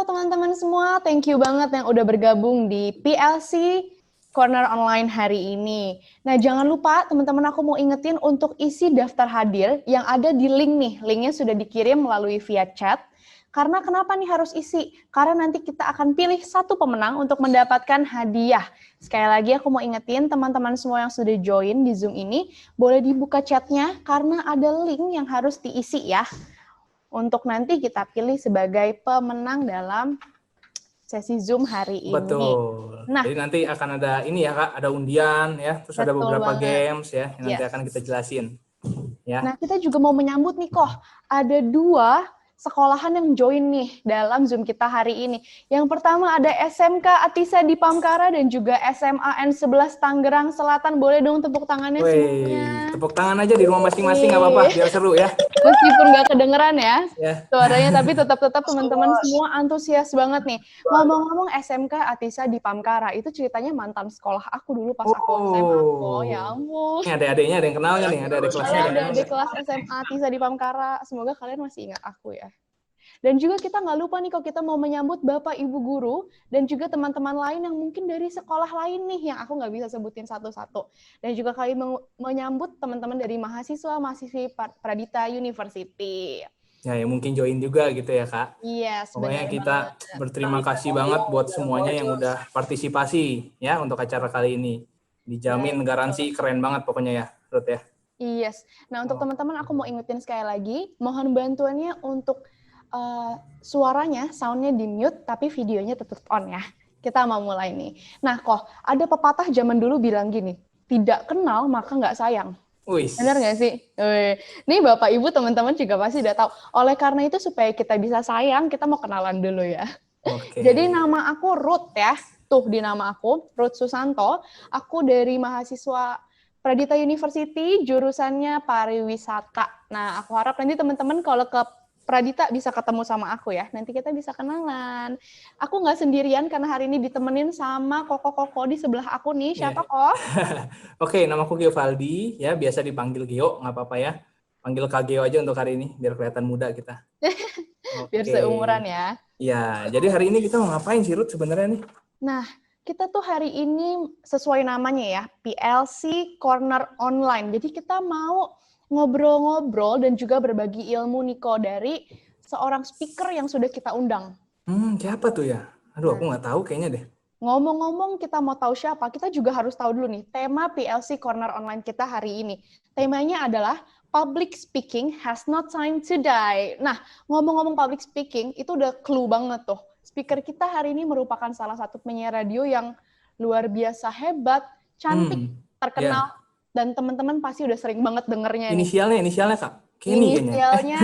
Halo teman-teman semua, thank you banget yang udah bergabung di PLC Corner Online hari ini. Nah, jangan lupa teman-teman aku mau ingetin untuk isi daftar hadir yang ada di link nih. Linknya sudah dikirim melalui via chat. Karena kenapa nih harus isi? Karena nanti kita akan pilih satu pemenang untuk mendapatkan hadiah. Sekali lagi aku mau ingetin teman-teman semua yang sudah join di Zoom ini, boleh dibuka chatnya karena ada link yang harus diisi ya. Untuk nanti kita pilih sebagai pemenang dalam sesi Zoom hari ini. Betul. Nah, jadi nanti akan ada ini ya Kak, ada undian ya, terus ada beberapa games ya yang nanti akan kita jelasin. Ya. Nah, kita juga mau menyambut nih kok, ada 2 sekolahan yang join nih dalam Zoom kita hari ini. Yang pertama ada SMK Atisa di Pamkara dan juga SMA N11 Tangerang Selatan. Boleh dong tepuk tangannya semuanya. Tepuk tangan aja di rumah masing-masing nggak apa-apa, biar seru ya. Meskipun nggak kedengeran ya suaranya, tapi tetap teman-teman Bos. semua antusias banget nih. Ngomong-ngomong SMK Atisa di Pamkara, itu ceritanya mantan sekolah aku dulu pas aku SMA. Oh ya ampun. Ini adik-adiknya ada yang kenal nggak nih? Ada adik kelasnya Ada ada yang kenal adik nggak? kelas SMA Atisa di Pamkara. Semoga kalian masih ingat aku ya. Dan juga kita nggak lupa nih kalau kita mau menyambut Bapak Ibu Guru dan juga teman-teman lain yang mungkin dari sekolah lain nih yang aku nggak bisa sebutin satu-satu. Dan juga kami menyambut teman-teman dari mahasiswa-mahasiswi Pradita University. Ya, yang mungkin join juga gitu ya Kak. Iya, Pokoknya kita berterima kasih banget buat semuanya yang udah partisipasi ya untuk acara kali ini. Dijamin garansi keren banget pokoknya ya, Ruth ya. Yes. Nah, untuk teman-teman aku mau ingetin sekali lagi, mohon bantuannya untuk suaranya, sound-nya di-mute, tapi videonya tetap on ya. Kita mau mulai nih. Nah, kok ada pepatah zaman dulu bilang gini, tidak kenal maka nggak sayang. Benar nggak sih? Nih Bapak Ibu teman-teman juga pasti udah tahu. Oleh karena itu supaya kita bisa sayang, kita mau kenalan dulu ya. Jadi nama aku Ruth ya. Tuh di nama aku, Ruth Susanto. Aku dari mahasiswa Pradita University, jurusannya pariwisata. Nah, aku harap nanti teman-teman kalau ke Pradita bisa ketemu sama aku ya. Nanti kita bisa kenalan. Aku nggak sendirian karena hari ini ditemenin sama Koko-Koko di sebelah aku nih. Siapa kok? Oke, nama aku Gio Valdi, ya biasa dipanggil Gio, nggak apa-apa ya. Panggil Kak Gio aja untuk hari ini, biar kelihatan muda kita. Biar seumuran ya. Ya, jadi hari ini kita mau ngapain sih Ruth sebenarnya nih? Nah, kita tuh hari ini sesuai namanya ya, PLC Corner Online. Jadi kita mau ngobrol-ngobrol dan juga berbagi ilmu Niko dari seorang speaker yang sudah kita undang. Siapa tuh ya? Aduh, aku nggak tahu kayaknya deh. Ngomong-ngomong kita mau tahu siapa, kita juga harus tahu dulu nih, tema PLC Corner Online kita hari ini. Temanya adalah Public Speaking Has No Time to Die. Nah, ngomong-ngomong public speaking, itu udah clue banget tuh. Speaker kita hari ini merupakan salah satu penyiar radio yang luar biasa hebat, cantik, terkenal, dan teman-teman pasti udah sering banget dengernya nih. Inisialnya Kak? Kenny kayaknya. Inisialnya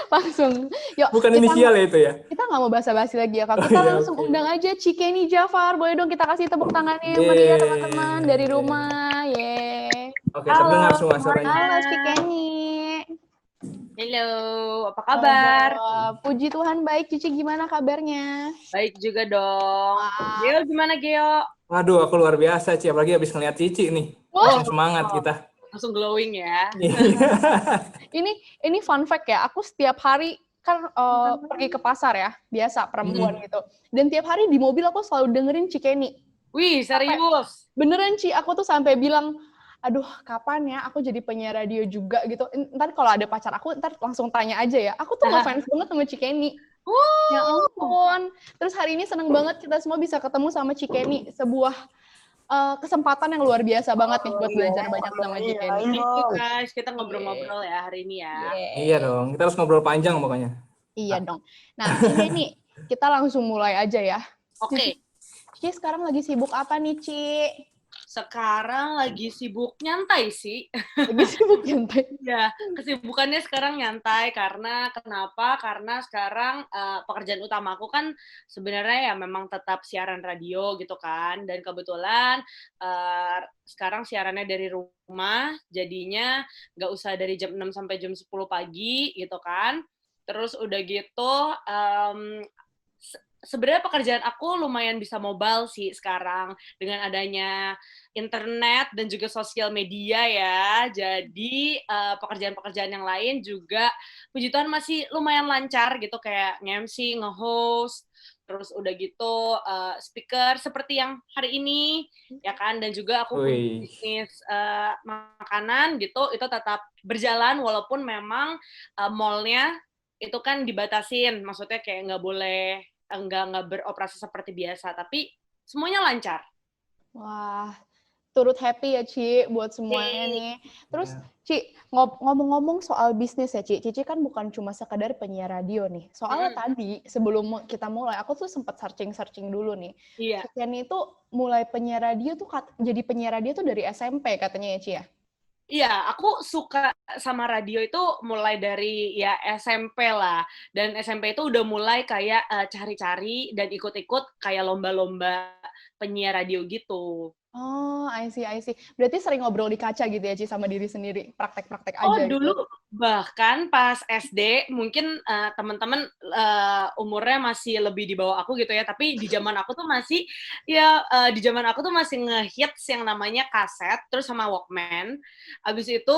langsung. Yuk, bukan inisial ya itu ya? Kita nggak mau basa-basi lagi ya Kak. Kita langsung undang aja Cikeni Jafar. Boleh dong kita kasih tepuk tangannya yang meriah teman-teman dari rumah. Yeay. Oke, terdengar semua suaranya. Halo Cikeni. Halo, apa kabar? Puji Tuhan baik. Cici gimana kabarnya? Baik juga dong. Geo gimana Geo? Waduh, aku luar biasa Ci, apalagi habis ngeliat Cici nih. Langsung semangat kita. Langsung glowing ya. Ini fun fact ya. Aku setiap hari kan pergi ke pasar ya, biasa perempuan gitu. Dan tiap hari di mobil aku selalu dengerin Cikeni. Wih, serius? Beneran Ci, aku tuh sampai bilang, aduh kapan ya aku jadi penyiar radio juga gitu. Ntar kalau ada pacar aku, ntar langsung tanya aja ya. Aku tuh ngefans banget sama Cikeni. Ya ampun. Terus hari ini seneng banget kita semua bisa ketemu sama Cikeni. Sebuah kesempatan yang luar biasa banget nih buat belajar banyak sama Cikeni. Gitu guys, kita ngobrol-ngobrol ya hari ini ya. Iya dong, kita harus ngobrol panjang pokoknya. Iya dong. Nah Cikeni, kita langsung mulai aja ya. Oke. Ci sekarang lagi sibuk apa nih Ci? Sekarang lagi sibuk nyantai sih. Lagi sibuk nyantai? Ya, kesibukannya sekarang nyantai karena kenapa? Karena sekarang pekerjaan utamaku kan sebenarnya ya memang tetap siaran radio gitu kan. Dan kebetulan sekarang siarannya dari rumah, jadinya nggak usah dari jam 6 sampai jam 10 pagi gitu kan. Terus udah gitu sebenarnya pekerjaan aku lumayan bisa mobile sih sekarang dengan adanya internet dan juga sosial media ya. Jadi pekerjaan-pekerjaan yang lain juga puji Tuhan masih lumayan lancar gitu kayak nge-MC, nge-host, terus udah gitu speaker seperti yang hari ini ya kan, dan juga aku punya Wih, bisnis makanan gitu, itu tetap berjalan walaupun memang mall-nya itu kan dibatasin, maksudnya kayak nggak boleh nggak beroperasi seperti biasa, tapi semuanya lancar. Wah, turut happy ya Ci buat semuanya Yeay. nih. Terus ya. Ci, ngomong-ngomong soal bisnis ya Cici kan bukan cuma sekedar penyiar radio nih. Soalnya tadi sebelum kita mulai, aku tuh sempat searching-searching dulu nih. Iya. Cici itu mulai penyiar radio tuh jadi penyiar radio tuh dari SMP katanya ya Ci ya? Iya, aku suka sama radio itu mulai dari ya SMP lah. Dan SMP itu udah mulai kayak cari-cari dan ikut-ikut kayak lomba-lomba penyiar radio gitu. Oh, I see, I see. Berarti sering ngobrol di kaca gitu ya, Ci, sama diri sendiri? Praktek-praktek Oh, aja gitu? dulu bahkan pas SD mungkin teman-teman umurnya masih lebih di bawah aku gitu ya, tapi di zaman aku tuh masih ya di zaman aku tuh masih ngehits yang namanya kaset terus sama Walkman. Habis itu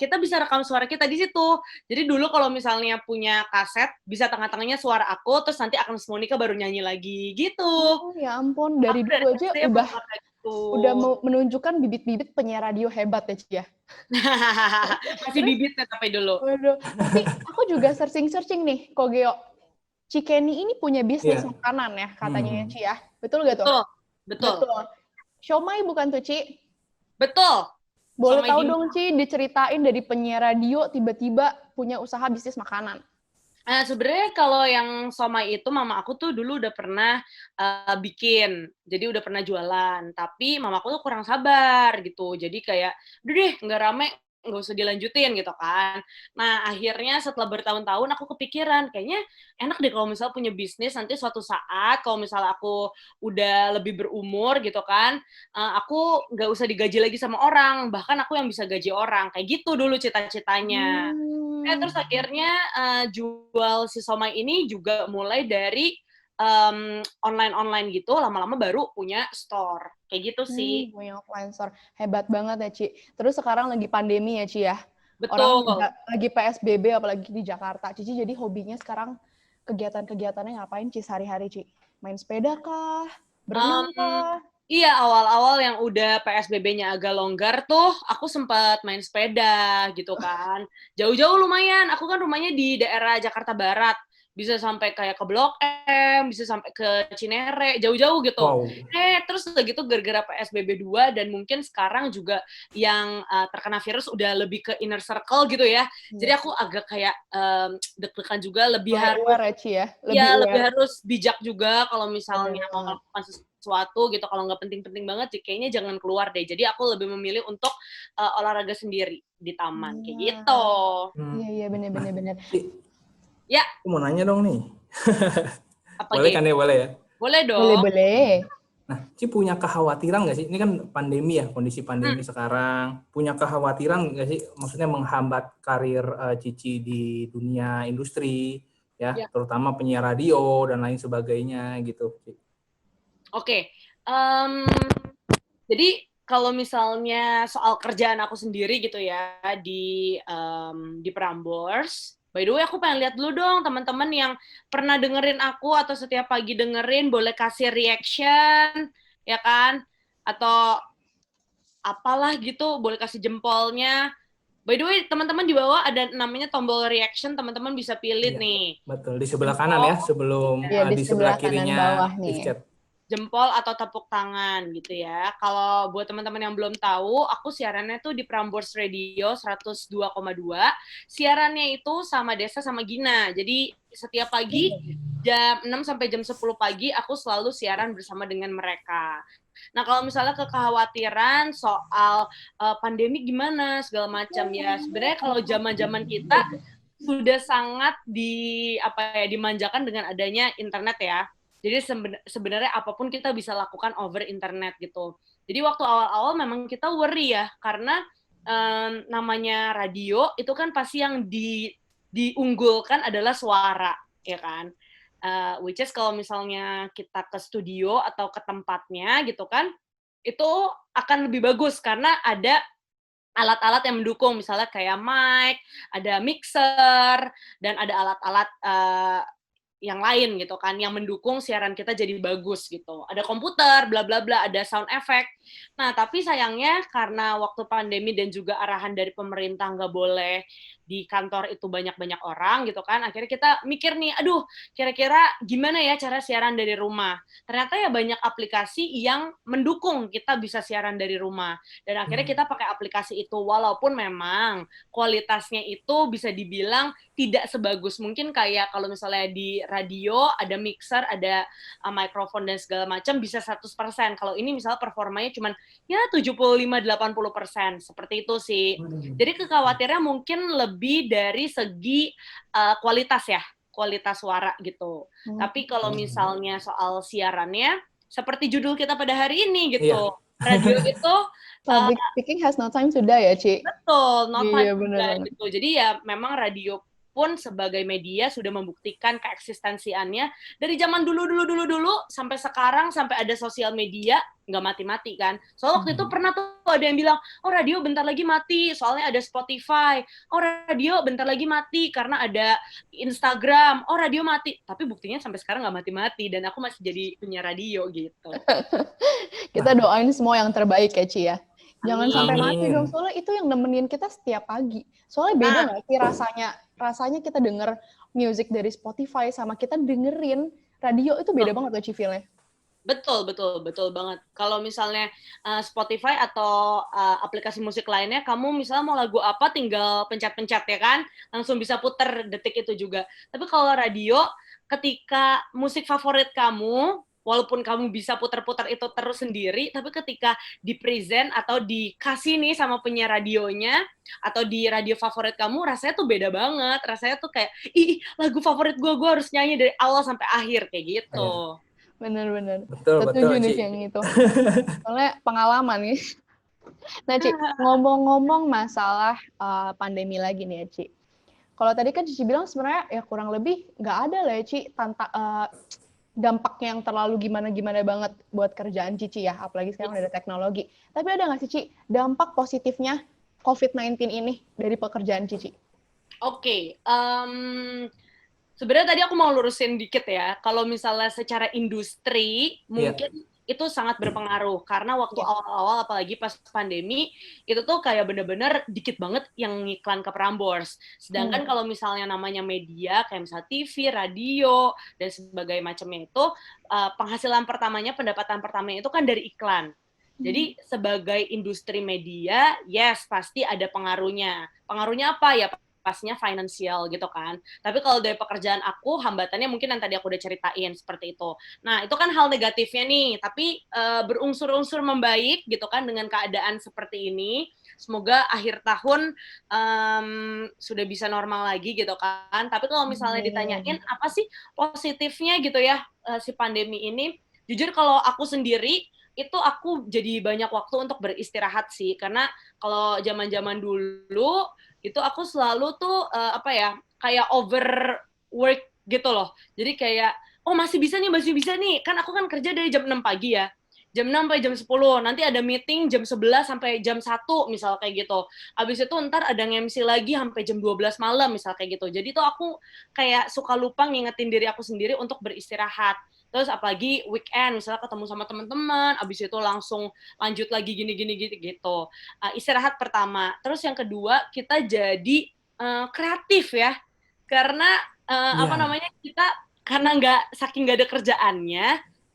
kita bisa rekam suara kita di situ. Jadi dulu kalau misalnya punya kaset bisa tengah-tengahnya suara aku terus nanti Agnes Monica baru nyanyi lagi gitu. Oh, ya ampun. Dari Aku dari dulu aja SD pernah kayak gitu. udah menunjukkan bibit-bibit penyiar radio hebat ya, Ci, ya? Masih Terus, bibitnya tapi dulu. waduh. Tapi aku juga searching-searching nih, Kogeo. Cikeni ini punya bisnis Iya. makanan ya, katanya ya, Ci, ya? Betul nggak tuh? Betul, betul, Betul. Siomay bukan tuh, Ci? betul. Boleh Somai tahu Gimbo. dong, Ci, diceritain dari penyiar radio tiba-tiba punya usaha bisnis makanan. Sebenarnya kalau yang somai itu mama aku tuh dulu udah pernah bikin, jadi udah pernah jualan. Tapi mama aku tuh kurang sabar gitu. Jadi kayak, udah deh nggak rame, nggak usah dilanjutin gitu kan. Nah akhirnya setelah bertahun-tahun aku kepikiran, kayaknya enak deh kalau misalnya punya bisnis nanti suatu saat kalau misalnya aku udah lebih berumur gitu kan, aku nggak usah digaji lagi sama orang, bahkan aku yang bisa gaji orang. Kayak gitu dulu cita-citanya. Terus akhirnya jual si somai ini juga mulai dari online-online gitu, lama-lama baru punya store. Kayak gitu sih. Punya offline store. Hebat banget ya, Ci. Terus sekarang lagi pandemi ya, Ci ya. Orang Betul. lagi PSBB apalagi di Jakarta. Cici jadi hobinya sekarang kegiatan-kegiatannya ngapain, Ci, sehari-hari, Ci? Main sepeda kah? Um, Berenang kah? iya, awal-awal yang udah PSBB-nya agak longgar tuh, aku sempat main sepeda gitu kan. Jauh-jauh lumayan, aku kan rumahnya di daerah Jakarta Barat. Bisa sampai kayak ke Blok M, bisa sampai ke Cinere, jauh-jauh gitu. Wow. Terus udah gitu gara-gara PSBB 2 dan mungkin sekarang juga yang terkena virus udah lebih ke inner circle gitu ya. Jadi aku agak kayak deg-degan juga, lebih Mulai harus aware ya, Ci ya? lebih Aware. harus bijak juga kalau Bener misalnya mau banget. melakukan sesuatu gitu, kalau nggak penting-penting banget kayaknya jangan keluar deh. Jadi aku lebih memilih untuk olahraga sendiri di taman kayak gitu. Iya, bener. Ya, Aku mau nanya dong nih. apa Boleh gitu? kan ya, boleh ya? Boleh dong. Boleh. Nah, Ci punya kekhawatiran nggak sih? Ini kan pandemi ya, kondisi pandemi sekarang. Punya kekhawatiran nggak sih? Maksudnya menghambat karir Cici di dunia industri, ya, Ya. terutama penyiar radio dan lain sebagainya gitu. Oke. Jadi kalau misalnya soal kerjaan aku sendiri gitu ya di Prambors, by the way aku pengen lihat dulu dong teman-teman yang pernah dengerin aku atau setiap pagi dengerin boleh kasih reaction ya kan, atau apalah gitu, boleh kasih jempolnya. By the way teman-teman di bawah ada namanya tombol reaction, teman-teman bisa pilih Iya, nih. betul. Di sebelah kanan ya, sebelum Iya, di di sebelah sebelah kanan kirinya bawah nih. live chat. Jempol atau tepuk tangan gitu ya. Kalau buat teman-teman yang belum tahu, aku siarannya tuh di Prambors Radio 102,2. Siarannya itu sama Desa sama Gina. Jadi setiap pagi jam 6 sampai jam 10 pagi aku selalu siaran bersama dengan mereka. Nah, kalau misalnya kekhawatiran soal pandemi gimana segala macam ya. Sebenarnya kalau zaman-zaman kita sudah sangat dimanjakan dengan adanya internet ya. Jadi sebenarnya apapun kita bisa lakukan over internet gitu. Jadi waktu awal-awal memang kita worry ya, karena namanya radio itu kan pasti yang diunggulkan adalah suara, ya kan. Which is kalau misalnya kita ke studio atau ke tempatnya gitu kan, itu akan lebih bagus karena ada alat-alat yang mendukung, misalnya kayak mic, ada mixer, dan ada alat-alat yang lain gitu kan, yang mendukung siaran kita jadi bagus gitu. Ada komputer, bla bla bla, ada sound effect. Nah, tapi sayangnya karena waktu pandemi dan juga arahan dari pemerintah nggak boleh di kantor itu banyak-banyak orang gitu kan, akhirnya kita mikir nih, aduh, kira-kira gimana ya cara siaran dari rumah? Ternyata ya banyak aplikasi yang mendukung kita bisa siaran dari rumah. Dan akhirnya kita pakai aplikasi itu, walaupun memang kualitasnya itu bisa dibilang tidak sebagus mungkin kayak kalau misalnya di radio ada mixer, ada mikrofon dan segala macam bisa 100%. Kalau ini misalnya performanya cuman ya 75-80%, seperti itu sih. Jadi kekhawatirannya mungkin lebih dari segi kualitas ya, kualitas suara gitu. Tapi kalau misalnya soal siarannya, seperti judul kita pada hari ini gitu, radio itu Public speaking has no time to die ya, Ci? betul, no time Iya, to bener die banget. gitu. Jadi ya memang radio pun sebagai media sudah membuktikan keeksistensiannya dari zaman dulu sampai sekarang, sampai ada sosial media, nggak mati-mati kan. Soalnya waktu itu pernah tuh ada yang bilang, oh radio bentar lagi mati, soalnya ada Spotify. Oh radio bentar lagi mati karena ada Instagram. Oh radio mati. Tapi buktinya sampai sekarang nggak mati-mati dan aku masih jadi penyiar radio gitu. Kita doain semua yang terbaik ya, Ci ya. Jangan sampai mati Amin. dong, soalnya itu yang nemenin kita setiap pagi. Soalnya beda Nah, nggak sih rasanya kita denger music dari Spotify sama kita dengerin radio itu beda banget loh, Ci, feel-nya. betul banget. Kalau misalnya Spotify atau aplikasi musik lainnya, kamu misalnya mau lagu apa, tinggal pencet-pencet ya kan, langsung bisa puter detik itu juga. Tapi kalau radio, ketika musik favorit kamu, walaupun kamu bisa puter-puter itu terus sendiri, tapi ketika di-present atau dikasih nih sama penyiar radionya, atau di radio favorit kamu, rasanya tuh beda banget. Rasanya tuh kayak, ih lagu favorit gue harus nyanyi dari awal sampai akhir, kayak gitu. Bener-bener. Betul, Setuju nih Ci. sih yang itu. Soalnya pengalaman nih. Nah, Ci, ngomong-ngomong masalah pandemi lagi nih ya, Ci. Kalau tadi kan Cici bilang sebenarnya ya kurang lebih nggak ada lah ya, Ci, dampak yang terlalu gimana-gimana banget buat kerjaan Cici ya, apalagi sekarang udah ada teknologi. Tapi ada nggak sih, Ci, dampak positifnya COVID-19 ini dari pekerjaan Cici? Oke, sebenarnya tadi aku mau lurusin dikit ya. Kalau misalnya secara industri, mungkin itu sangat berpengaruh. Karena waktu awal-awal, apalagi pas pandemi, itu tuh kayak bener-bener dikit banget yang ngiklan ke Prambors. Sedangkan kalau misalnya namanya media, kayak misalnya TV, radio, dan sebagainya macamnya itu, penghasilan pertamanya, pendapatan pertamanya itu kan dari iklan. Jadi sebagai industri media, yes pasti ada pengaruhnya. Pengaruhnya apa ya? Pastinya finansial gitu kan. Tapi kalau dari pekerjaan aku, hambatannya mungkin yang tadi aku udah ceritain seperti itu. Nah, itu kan hal negatifnya nih, tapi berunsur-unsur membaik gitu kan dengan keadaan seperti ini. Semoga akhir tahun sudah bisa normal lagi gitu kan. Tapi kalau misalnya ditanyain apa sih positifnya gitu ya si pandemi ini, jujur kalau aku sendiri itu aku jadi banyak waktu untuk beristirahat sih, karena kalau zaman-zaman dulu itu aku selalu tuh kayak overwork gitu loh. Jadi kayak masih bisa nih, kan aku kan kerja dari jam 6 pagi ya. Jam 6 sampai jam 10, nanti ada meeting jam 11 sampai jam 1 misal kayak gitu. Habis itu ntar ada nge-MC lagi sampai jam 12 malam misal kayak gitu. Jadi tuh aku kayak suka lupa ngingetin diri aku sendiri untuk beristirahat. Terus apalagi weekend misalnya ketemu sama teman-teman, habis itu langsung lanjut lagi gini gitu. Istirahat pertama. Terus yang kedua, kita jadi kreatif ya. Karena kita karena saking nggak ada kerjaannya,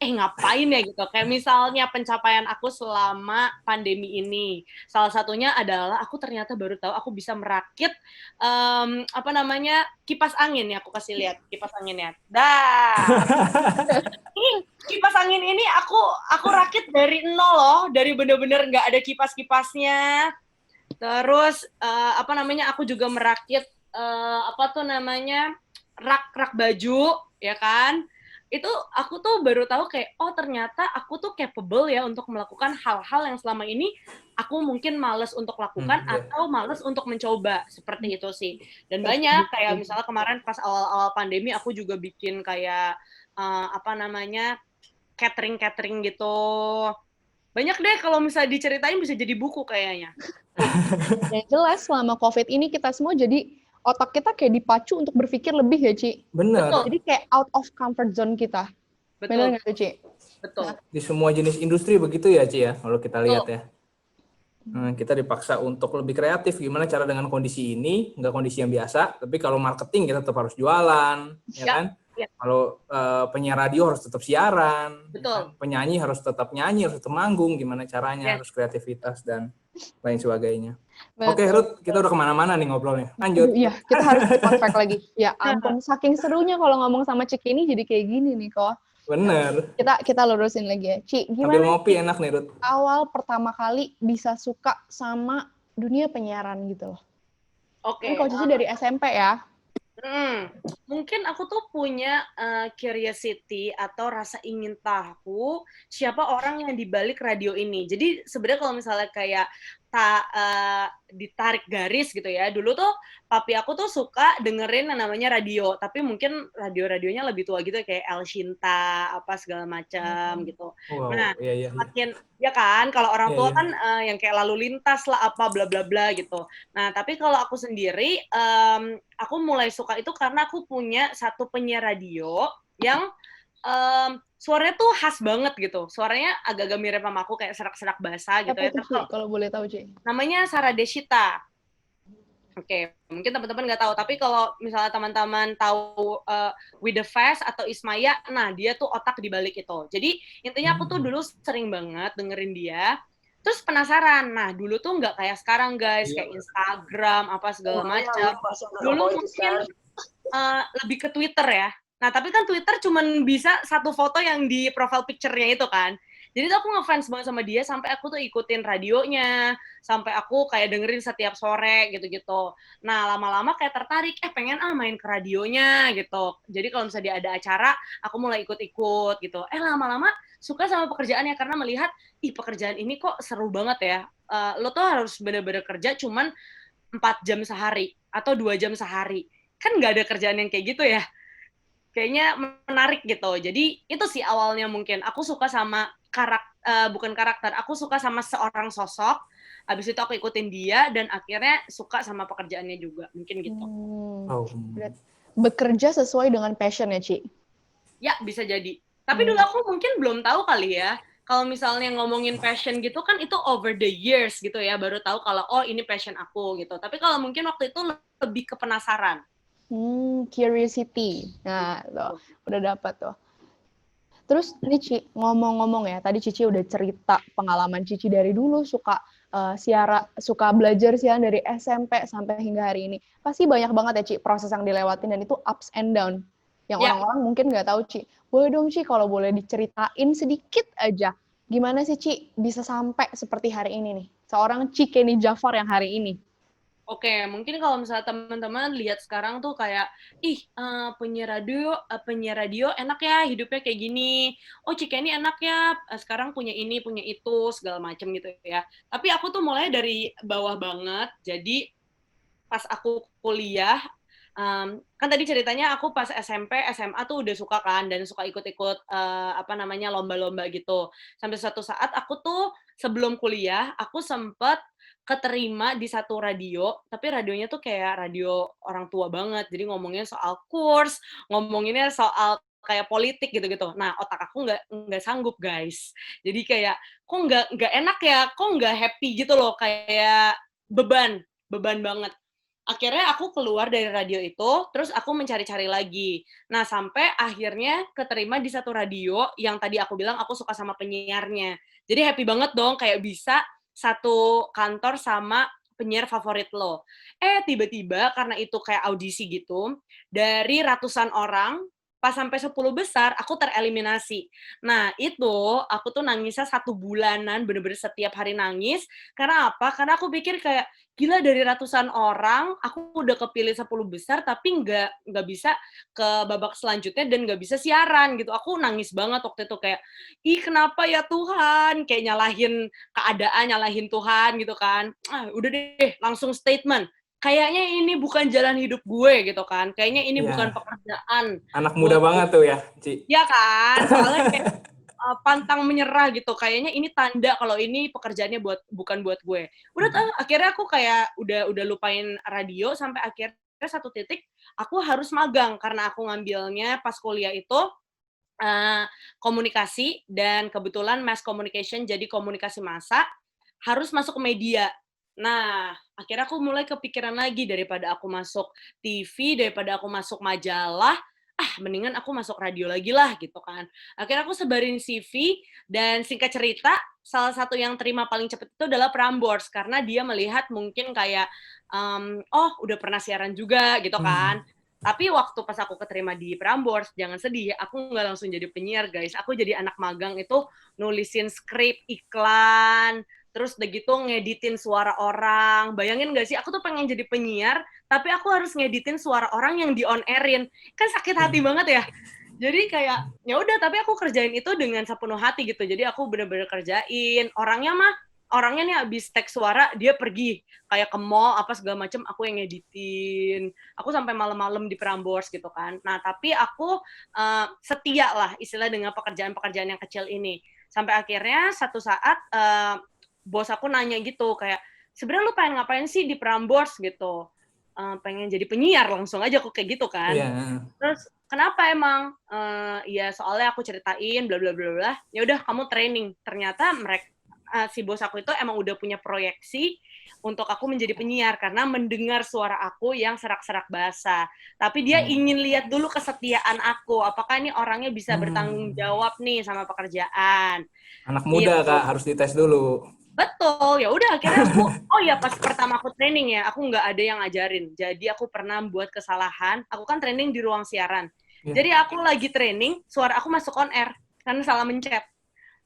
ngapain ya gitu. Kayak misalnya pencapaian aku selama pandemi ini. Salah satunya adalah aku ternyata baru tahu aku bisa merakit kipas angin ya, aku kasih lihat kipas anginnya. Kipas angin ini aku rakit dari nol loh, dari bener-bener nggak ada kipas-kipasnya. Terus aku juga merakit rak baju ya kan. itu aku tuh baru tahu kayak, oh ternyata aku tuh capable ya untuk melakukan hal-hal yang selama ini aku mungkin males untuk lakukan Iya. atau males untuk mencoba, seperti itu sih. Dan banyak, kayak misalnya kemarin pas awal-awal pandemi aku juga bikin kayak, apa namanya, catering-catering gitu. Banyak deh kalau misalnya diceritain bisa jadi buku kayaknya. Yang jelas selama COVID ini kita semua jadi otak kita kayak dipacu untuk berpikir lebih ya, Ci. Bener. Betul, Jadi kayak out of comfort zone kita. Bener betul, nggak tuh, Ci? betul, Di semua jenis industri begitu ya, Ci ya, kalau kita lihat betul. ya. Kita dipaksa untuk lebih kreatif. Gimana cara dengan kondisi ini, nggak kondisi yang biasa, tapi kalau marketing kita tetap harus jualan, ya Ya, kan? ya, Kalau penyiar radio harus tetap siaran, ya kan? betul. Penyanyi harus tetap nyanyi, harus tetap manggung. Gimana caranya, Yes. harus kreativitas dan lain sebagainya. Oke, Betul. Ruth, kita udah kemana-mana nih ngobrolnya. Aduh, Lanjut. iya, kita harus keep on track lagi. Ya ampun, saking serunya kalau ngomong sama Cik ini jadi kayak gini nih kok. Bener. Kita lurusin lagi ya. Ci, Sambil gimana ngopi Ci enak nih, Ruth. awal pertama kali bisa suka sama dunia penyiaran gitu loh? Kan Oke, kalau Cici dari SMP ya. mungkin aku tuh punya curiosity atau rasa ingin tahu siapa orang yang dibalik radio ini. Jadi sebenarnya kalau misalnya kayak ditarik garis gitu ya, dulu tuh papi aku tuh suka dengerin yang namanya radio, tapi mungkin radio-radionya lebih tua gitu kayak El Shinta apa segala macam gitu. Nah, Wow, iya, iya, iya. semakin ya kan kalau orang Iya, tua iya. kan yang kayak lalu lintas lah apa bla bla bla gitu. Nah, tapi kalau aku sendiri, aku mulai suka itu karena aku punya satu penyiar radio yang suaranya tuh khas banget gitu. Suaranya agak-agak mirip sama aku kayak serak-serak basah gitu Siapa ya. tuh Tapi Ci, kalau boleh tahu Ci? namanya Sarah Desita. Oke, mungkin teman-teman nggak tahu, tapi kalau misalnya teman-teman tahu With the Fast atau Ismaya, nah dia tuh otak di balik itu. Jadi intinya aku tuh dulu sering banget dengerin dia, terus penasaran. Nah dulu tuh nggak kayak sekarang guys, kayak Instagram apa segala macam. Dulu mungkin lebih ke Twitter ya. Nah, tapi kan Twitter cuman bisa satu foto yang di profile picture-nya itu kan. Jadi tuh aku ngefans banget sama dia sampai aku tuh ikutin radionya, sampai aku kayak dengerin setiap sore gitu-gitu. Nah, lama-lama kayak tertarik, pengen main ke radionya gitu. Jadi kalau misalnya dia ada acara, aku mulai ikut-ikut gitu. Lama-lama suka sama pekerjaannya karena melihat, pekerjaan ini kok seru banget ya. Lo tuh harus bener-bener kerja cuman 4 jam sehari atau 2 jam sehari. Kan nggak ada kerjaan yang kayak gitu ya. Kayaknya menarik gitu. Jadi itu sih awalnya mungkin. Aku suka sama bukan karakter, aku suka sama seorang sosok, habis itu aku ikutin dia, dan akhirnya suka sama pekerjaannya juga. Mungkin gitu. Oh. Bekerja sesuai dengan passion ya, Ci? Ya, bisa jadi. Tapi dulu aku mungkin belum tahu kali ya. Kalau misalnya ngomongin passion gitu kan itu over the years gitu ya, baru tahu kalau oh ini passion aku gitu. Tapi kalau mungkin waktu itu lebih ke penasaran. Curiosity. Nah, tuh, udah dapat tuh. Terus ini Ci, ngomong-ngomong ya, tadi Cici udah cerita pengalaman Cici dari dulu suka suka belajar siaran dari SMP sampai hingga hari ini. Pasti banyak banget ya Ci proses yang dilewatin dan itu ups and down. Yang Ya. orang-orang mungkin nggak tahu Ci. Boleh dong Ci kalau boleh diceritain sedikit aja. Gimana sih Ci bisa sampai seperti hari ini nih? Seorang Ci Kenny Jafar yang hari ini. Oke, mungkin kalau misalnya teman-teman lihat sekarang tuh kayak, penyiar radio enak ya hidupnya kayak gini. Oh, Cikeni enak ya, sekarang punya ini, punya itu, segala macam gitu ya. Tapi aku tuh mulai dari bawah banget. Jadi pas aku kuliah, kan tadi ceritanya aku pas SMP, SMA tuh udah suka kan, dan suka ikut-ikut lomba-lomba gitu. Sampai suatu saat aku tuh sebelum kuliah, aku sempet keterima di satu radio, tapi radionya tuh kayak radio orang tua banget. Jadi ngomongnya soal kurs, ngomonginnya soal kayak politik gitu-gitu. Nah, otak aku nggak sanggup, guys. Jadi kayak, kok nggak enak ya, kok nggak happy gitu loh, kayak beban banget. Akhirnya aku keluar dari radio itu, terus aku mencari-cari lagi. Nah, sampai akhirnya keterima di satu radio yang tadi aku bilang aku suka sama penyiarnya. Jadi happy banget dong, kayak bisa satu kantor sama penyiar favorit lo. Tiba-tiba karena itu kayak audisi gitu, dari ratusan orang, pas sampai 10 besar, aku tereliminasi. Nah, itu aku tuh nangisnya 1 bulanan, bener-bener setiap hari nangis. Karena apa? Karena aku pikir kayak, gila dari ratusan orang, aku udah kepilih 10 besar, tapi nggak bisa ke babak selanjutnya dan nggak bisa siaran gitu. Aku nangis banget waktu itu kayak, ih kenapa ya Tuhan? Kayak nyalahin keadaan, nyalahin Tuhan gitu kan. Udah deh, langsung statement. Kayaknya ini bukan jalan hidup gue gitu kan. Kayaknya ini bukan Iya, pekerjaan anak muda buat banget tuh ya, Ci. ya kan? Soalnya kayak pantang menyerah gitu. Kayaknya ini tanda kalau ini pekerjaannya bukan buat gue. Udah tuh akhirnya aku kayak udah lupain radio sampai akhirnya satu titik aku harus magang karena aku ngambilnya pas kuliah itu komunikasi dan kebetulan mass communication jadi komunikasi massa harus masuk ke media. Nah, akhirnya aku mulai kepikiran lagi daripada aku masuk TV, daripada aku masuk majalah, mendingan aku masuk radio lagi lah gitu kan. Akhirnya aku sebarin CV dan singkat cerita, salah satu yang terima paling cepat itu adalah Prambors karena dia melihat mungkin kayak, oh udah pernah siaran juga gitu kan. Tapi waktu pas aku keterima di Prambors, jangan sedih, aku nggak langsung jadi penyiar guys. Aku jadi anak magang itu nulisin skrip iklan, terus udah gitu ngeditin suara orang. Bayangin nggak sih, aku tuh pengen jadi penyiar, tapi aku harus ngeditin suara orang yang di on airin. Kan sakit hati banget ya. Jadi kayak ya udah, tapi aku kerjain itu dengan sepenuh hati gitu. Jadi aku bener-bener kerjain. Orangnya nih abis teks suara dia pergi kayak ke mall apa segala macem, aku yang ngeditin. Aku sampai malam-malam di Prambors gitu kan. Nah tapi aku setia lah istilah dengan pekerjaan-pekerjaan yang kecil ini. Sampai akhirnya satu saat bos aku nanya gitu kayak, sebenarnya lu pengen ngapain sih di Prambors gitu? Pengen jadi penyiar, langsung aja aku kayak gitu kan. Iya. Terus kenapa emang? Ya soalnya aku ceritain bla bla bla bla. Ya udah kamu training. Ternyata mereka si bos aku itu emang udah punya proyeksi untuk aku menjadi penyiar karena mendengar suara aku yang serak-serak bahasa. Tapi dia ingin lihat dulu kesetiaan aku. Apakah ini orangnya bisa bertanggung jawab nih sama pekerjaan. Anak muda, Gitu. Kak, harus dites dulu. Betul, ya udah akhirnya aku, oh ya pas pertama aku training ya, aku nggak ada yang ngajarin. Jadi aku pernah buat kesalahan, aku kan training di ruang siaran. Iya. Jadi aku lagi training, suara aku masuk on air, karena salah mencet.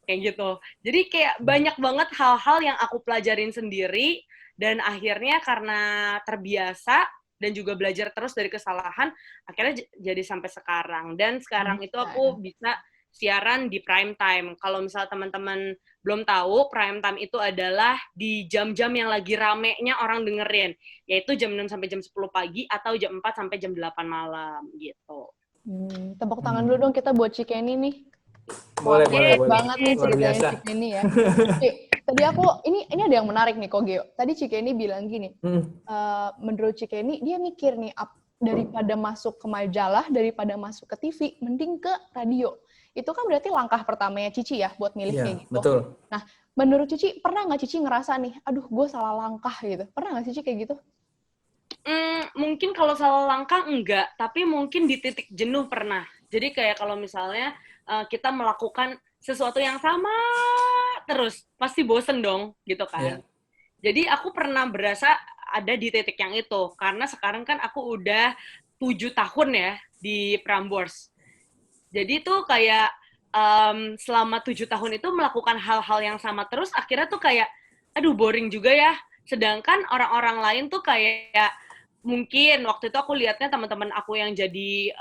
Kayak gitu. Jadi kayak banyak banget hal-hal yang aku pelajarin sendiri, dan akhirnya karena terbiasa, dan juga belajar terus dari kesalahan, akhirnya jadi sampai sekarang. Dan sekarang itu aku bisa siaran di prime time. Kalau misal teman-teman belum tahu, prime time itu adalah di jam-jam yang lagi ramenya orang dengerin, yaitu jam 6 sampai jam 10 pagi atau jam 4 sampai jam 8 malam gitu. Tepuk tangan dulu dong kita buat Cikeni nih. Boleh. Banget nih Luar ceritanya biasa. Cikeni ya. Tadi aku, ini ada yang menarik nih kok Geo. Tadi Cikeni bilang gini, menurut Cikeni dia mikir nih, daripada masuk ke majalah, daripada masuk ke TV, mending ke radio. Itu kan berarti langkah pertamanya Cici ya buat milih kayak gitu. Betul. Nah, menurut Cici, pernah nggak Cici ngerasa nih, aduh gue salah langkah gitu? Pernah nggak Cici kayak gitu? Mungkin kalau salah langkah enggak, tapi mungkin di titik jenuh pernah. Jadi kayak kalau misalnya kita melakukan sesuatu yang sama terus, pasti bosen dong gitu kan. Jadi aku pernah berasa ada di titik yang itu, karena sekarang kan aku udah 7 tahun ya di Prambors. Jadi tuh kayak selama 7 tahun itu melakukan hal-hal yang sama terus, akhirnya tuh kayak, aduh boring juga ya. Sedangkan orang-orang lain tuh kayak, mungkin waktu itu aku lihatnya teman-teman aku yang jadi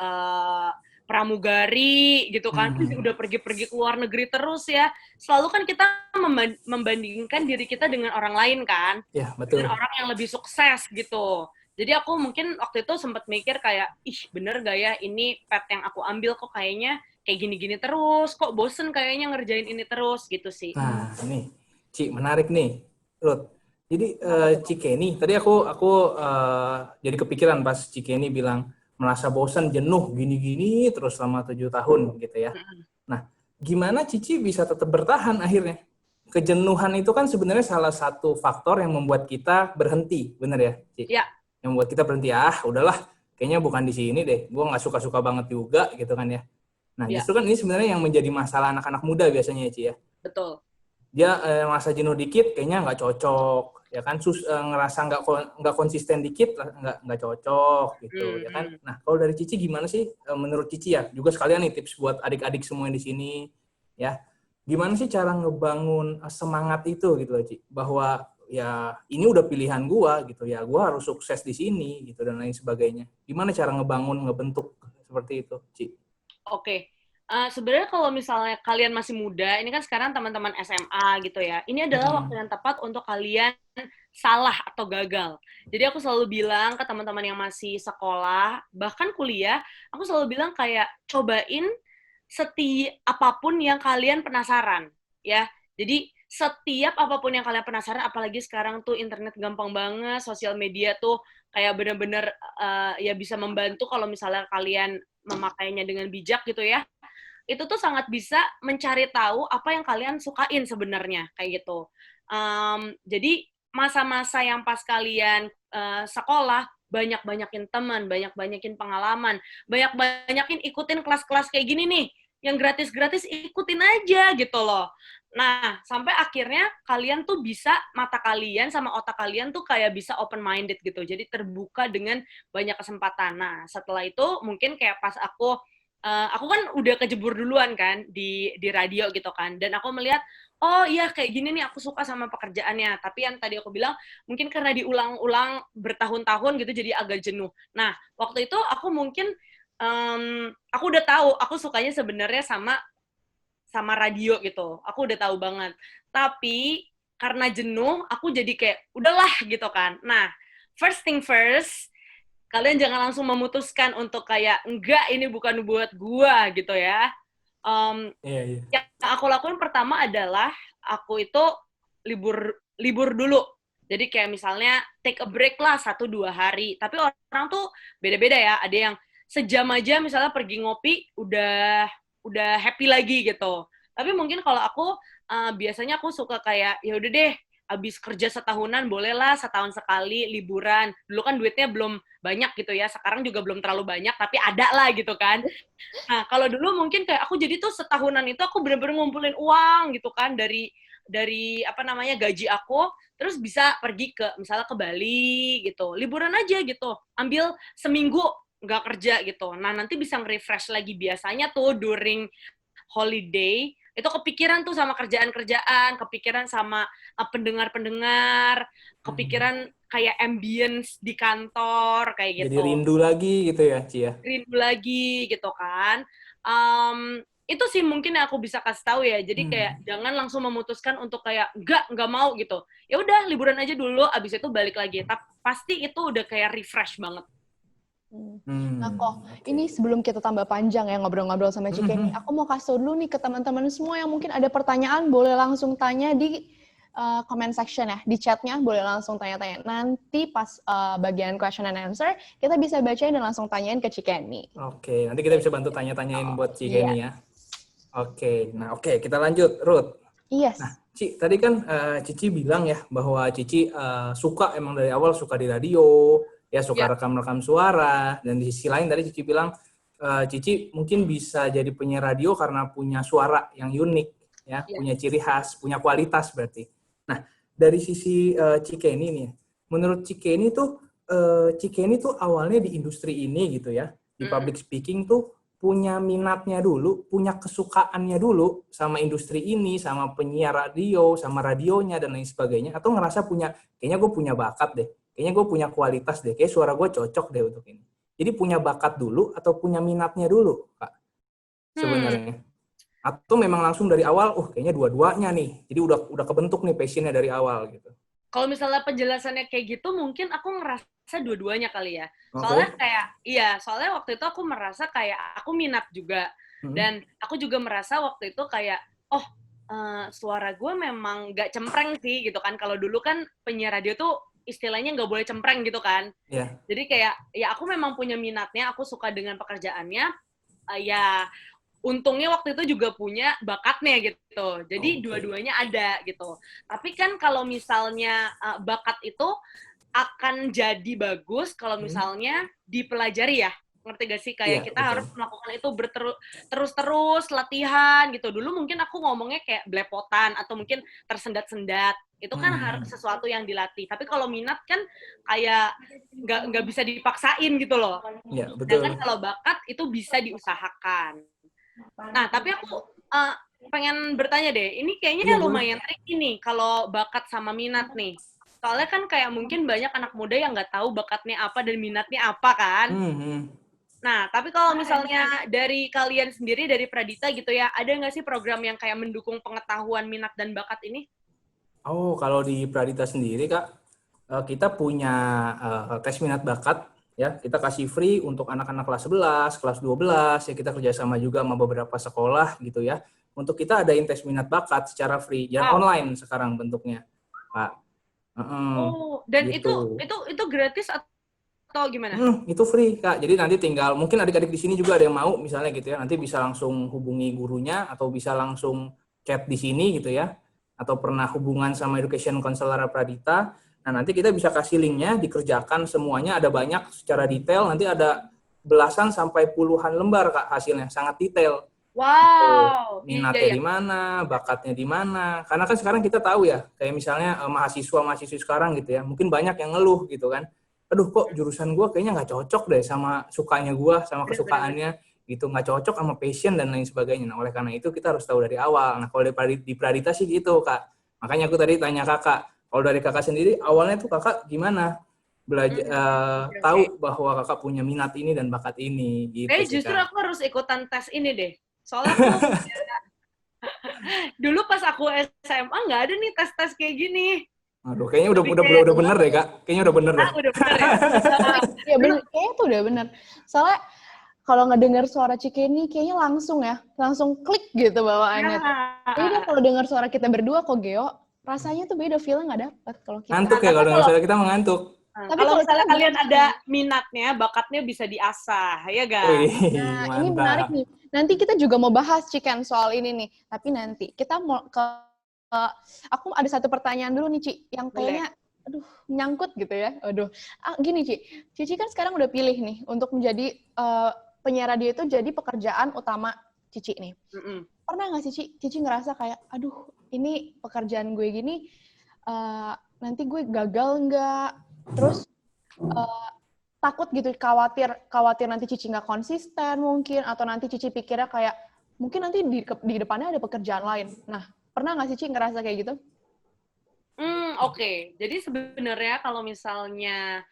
pramugari gitu kan, udah pergi-pergi ke luar negeri terus ya. Selalu kan kita membandingkan diri kita dengan orang lain kan, Iya, betul. dengan orang yang lebih sukses gitu. Jadi aku mungkin waktu itu sempat mikir kayak, ih bener gak ya ini path yang aku ambil kok kayaknya kayak gini-gini terus, kok bosen kayaknya ngerjain ini terus gitu sih. Nah, ini Ci, menarik nih, Ruth. Jadi Cikeni, tadi aku jadi kepikiran pas Cikeni bilang merasa bosan, jenuh, gini-gini terus selama 7 tahun gitu ya. Nah, gimana Cici bisa tetap bertahan akhirnya? Kejenuhan itu kan sebenarnya salah satu faktor yang membuat kita berhenti, bener ya, Ci? Iya. Yang membuat kita berhenti, udahlah, kayaknya bukan di sini deh, gue nggak suka-suka banget juga gitu kan ya. Nah, justru kan ini sebenarnya yang menjadi masalah anak-anak muda biasanya ya, Ci ya. Betul. Dia masa jenuh dikit, kayaknya nggak cocok, ya kan ngerasa nggak konsisten dikit nggak cocok gitu ya kan. Nah kalau dari Cici gimana sih menurut Cici ya, juga sekalian nih tips buat adik-adik semua yang di sini ya, gimana sih cara ngebangun semangat itu gitu loh Ci, bahwa ya ini udah pilihan gua gitu ya, gua harus sukses di sini gitu dan lain sebagainya. Gimana cara ngebentuk seperti itu Ci? Oke. Sebenarnya kalau misalnya kalian masih muda, ini kan sekarang teman-teman SMA gitu ya, ini adalah waktu yang tepat untuk kalian salah atau gagal. Jadi aku selalu bilang ke teman-teman yang masih sekolah, bahkan kuliah, aku selalu bilang kayak cobain apapun yang kalian penasaran, ya. Jadi setiap apapun yang kalian penasaran, apalagi sekarang tuh internet gampang banget, sosial media tuh kayak bener-bener ya bisa membantu kalau misalnya kalian memakainya dengan bijak gitu ya. Itu tuh sangat bisa mencari tahu apa yang kalian sukain sebenarnya kayak gitu. Jadi masa-masa yang pas kalian sekolah, banyak-banyakin teman, banyak-banyakin pengalaman, banyak-banyakin ikutin kelas-kelas kayak gini nih, yang gratis-gratis ikutin aja gitu loh. Nah, sampai akhirnya kalian tuh bisa, mata kalian sama otak kalian tuh kayak bisa open-minded gitu, jadi terbuka dengan banyak kesempatan. Nah, setelah itu mungkin kayak pas aku kan udah kejebur duluan kan di radio gitu kan, dan aku melihat oh iya kayak gini nih aku suka sama pekerjaannya, tapi yang tadi aku bilang mungkin karena diulang-ulang bertahun-tahun gitu jadi agak jenuh. Nah waktu itu aku mungkin aku udah tahu aku sukanya sebenarnya sama radio gitu, aku udah tahu banget, tapi karena jenuh aku jadi kayak udahlah gitu kan. Nah first thing first, kalian jangan langsung memutuskan untuk kayak enggak ini bukan buat gua gitu ya. Yang aku lakuin pertama adalah aku itu libur dulu. Jadi kayak misalnya take a break lah 1-2 hari. Tapi orang tuh beda-beda ya. Ada yang sejam aja misalnya pergi ngopi udah happy lagi gitu. Tapi mungkin kalau aku biasanya aku suka kayak ya udah deh, abis kerja setahunan bolehlah setahun sekali liburan. Dulu kan duitnya belum banyak gitu ya, sekarang juga belum terlalu banyak, tapi ada lah gitu kan. Nah, kalau dulu mungkin kayak aku jadi tuh setahunan itu aku bener-bener ngumpulin uang gitu kan dari apa namanya gaji aku, terus bisa pergi ke misalnya ke Bali gitu, liburan aja gitu, ambil seminggu nggak kerja gitu. Nah, nanti bisa nge-refresh lagi. Biasanya tuh during holiday itu kepikiran tuh sama kerjaan-kerjaan, kepikiran sama pendengar-pendengar, kepikiran kayak ambience di kantor kayak Jadi gitu. rindu lagi gitu ya Ci ya? Rindu lagi gitu kan. Itu sih mungkin yang aku bisa kasih tahu ya. Jadi kayak jangan langsung memutuskan untuk kayak nggak mau gitu. Ya udah liburan aja dulu, abis itu balik lagi. Tapi pasti itu udah kayak refresh banget. Nah kok, ini sebelum kita tambah panjang ya ngobrol-ngobrol sama Cike nih, aku mau kasih tau dulu nih ke teman-teman semua yang mungkin ada pertanyaan, boleh langsung tanya di comment section ya, di chatnya boleh langsung tanya-tanya. Nanti pas bagian question and answer, kita bisa bacain dan langsung tanyain ke Cike nih. Oke, nanti kita bisa bantu tanya-tanyain buat Cike Iya. nih ya. Oke, kita lanjut, Ruth. Yes. Nah, Ci, tadi kan Cici bilang ya bahwa Cici suka emang dari awal suka di radio, ya suka rekam-rekam suara, dan di sisi lain tadi Cici bilang Cici mungkin bisa jadi penyiar radio karena punya suara yang unik, ya, punya ciri khas, punya kualitas berarti. Nah, dari sisi Cikeni nih, menurut Cikeni tuh awalnya di industri ini gitu ya, di public speaking tuh punya minatnya dulu, punya kesukaannya dulu sama industri ini, sama penyiar radio, sama radionya, dan lain sebagainya, atau ngerasa kayaknya gue punya bakat deh, kayaknya gue punya kualitas deh, kayak suara gue cocok deh untuk ini. Jadi punya bakat dulu atau punya minatnya dulu, Kak, sebenarnya. Atau memang langsung dari awal, kayaknya dua-duanya nih, jadi udah kebentuk nih passionnya dari awal gitu. Kalau misalnya penjelasannya kayak gitu, mungkin aku ngerasa dua-duanya kali ya. Soalnya soalnya waktu itu aku merasa kayak aku minat juga. Dan aku juga merasa waktu itu kayak, suara gue memang gak cempreng sih gitu kan. Kalau dulu kan penyiar radio tuh istilahnya nggak boleh cempreng gitu kan. Jadi kayak, ya aku memang punya minatnya, aku suka dengan pekerjaannya, ya untungnya waktu itu juga punya bakatnya gitu. Jadi dua-duanya ada gitu. Tapi kan kalau misalnya bakat itu akan jadi bagus kalau misalnya dipelajari ya. Ngerti gak sih? Iya, Kayak kita betul. harus melakukan itu terus-terus latihan gitu. Dulu mungkin aku ngomongnya kayak belepotan atau mungkin tersendat-sendat. Itu kan sesuatu yang dilatih. Tapi kalau minat kan kayak nggak bisa dipaksain gitu loh. Iya, Sedangkan betul. kalau bakat itu bisa diusahakan. Nah, tapi aku uh, pengen bertanya deh, ini Iya, kayaknya boleh. lumayan tricky nih kalau bakat sama minat nih. Soalnya kan kayak mungkin banyak anak muda yang nggak tahu bakatnya apa dan minatnya apa kan. Hmm. Nah, tapi kalau misalnya dari kalian sendiri, dari Pradita gitu ya, ada nggak sih program yang kayak mendukung pengetahuan minat dan bakat ini? Oh, kalau di Pradita sendiri, Kak, kita punya tes minat bakat, ya. Kita kasih free untuk anak-anak kelas 11, kelas 12, ya kita kerjasama juga sama beberapa sekolah gitu ya. Untuk kita adain tes minat bakat secara free, dan Wow. online sekarang bentuknya, Kak. Oh, dan Gitu. itu gratis atau gimana? Itu free, Kak. Jadi nanti tinggal, mungkin adik-adik di sini juga ada yang mau, misalnya gitu ya. Nanti bisa langsung hubungi gurunya, atau bisa langsung chat di sini gitu ya. Atau pernah hubungan sama Education Counselor Pradita. Nah, nanti kita bisa kasih linknya, dikerjakan semuanya, ada banyak secara detail. Nanti ada belasan sampai puluhan lembar, Kak, hasilnya. Sangat detail. Gitu. Wow, iya Minatnya ya. di mana, bakatnya di mana. Karena kan sekarang kita tahu ya, kayak misalnya mahasiswa-mahasiswi sekarang gitu ya, mungkin banyak yang ngeluh gitu kan. Aduh, kok jurusan gue kayaknya nggak cocok deh sama sukanya gue, sama Benar-benar. kesukaannya gitu, nggak cocok sama passion dan lain sebagainya. Nah, oleh karena itu kita harus tahu dari awal. Nah, kalau di Pradita sih gitu, Kak. Makanya aku tadi tanya Kakak, kalau dari Kakak sendiri, awalnya tuh Kakak gimana? Belajar, Oke, oke. tahu bahwa Kakak punya minat ini dan bakat ini, gitu sih, Justru Kak. aku harus ikutan tes ini deh. Soalnya aku dulu pas aku SMA nggak ada nih tes-tes kayak gini. Aduh, kayaknya udah Lebih udah kayak udah bener deh, Kak. Kayaknya udah bener deh. udah bener ya. Iya Dulu bener, kayaknya tuh udah bener. Soalnya kalau ngedengar suara Cikeni kayaknya langsung ya, langsung klik gitu bawaannya tuh. Beda ya. kalau dengar suara kita berdua kok Geo, rasanya tuh beda, feel nggak dapet kalau kita. Ngantuk ya Tapi kalau dengar kalau suara kita mengantuk. Tapi kalau kalau kita misalnya kalian berasa ada nih, minatnya, bakatnya bisa diasah, ya ga? Wih, nah ini menarik mantap. nih. Nanti kita juga mau bahas Ciken soal ini nih. Tapi nanti kita mau aku ada satu pertanyaan dulu nih Ci, yang Boleh. kayaknya aduh nyangkut gitu ya. Aduh. Gini Cici kan sekarang udah pilih nih untuk menjadi penyiar radio itu jadi pekerjaan utama Cici nih. Mm-mm. Pernah nggak sih Cici ngerasa kayak, aduh ini pekerjaan gue gini, nanti gue gagal nggak? Terus takut gitu, khawatir nanti Cici nggak konsisten mungkin, atau nanti Cici pikirnya kayak, mungkin nanti di depannya ada pekerjaan lain. Nah, pernah nggak sih Cici ngerasa kayak gitu? Oke. Jadi sebenarnya kalau misalnya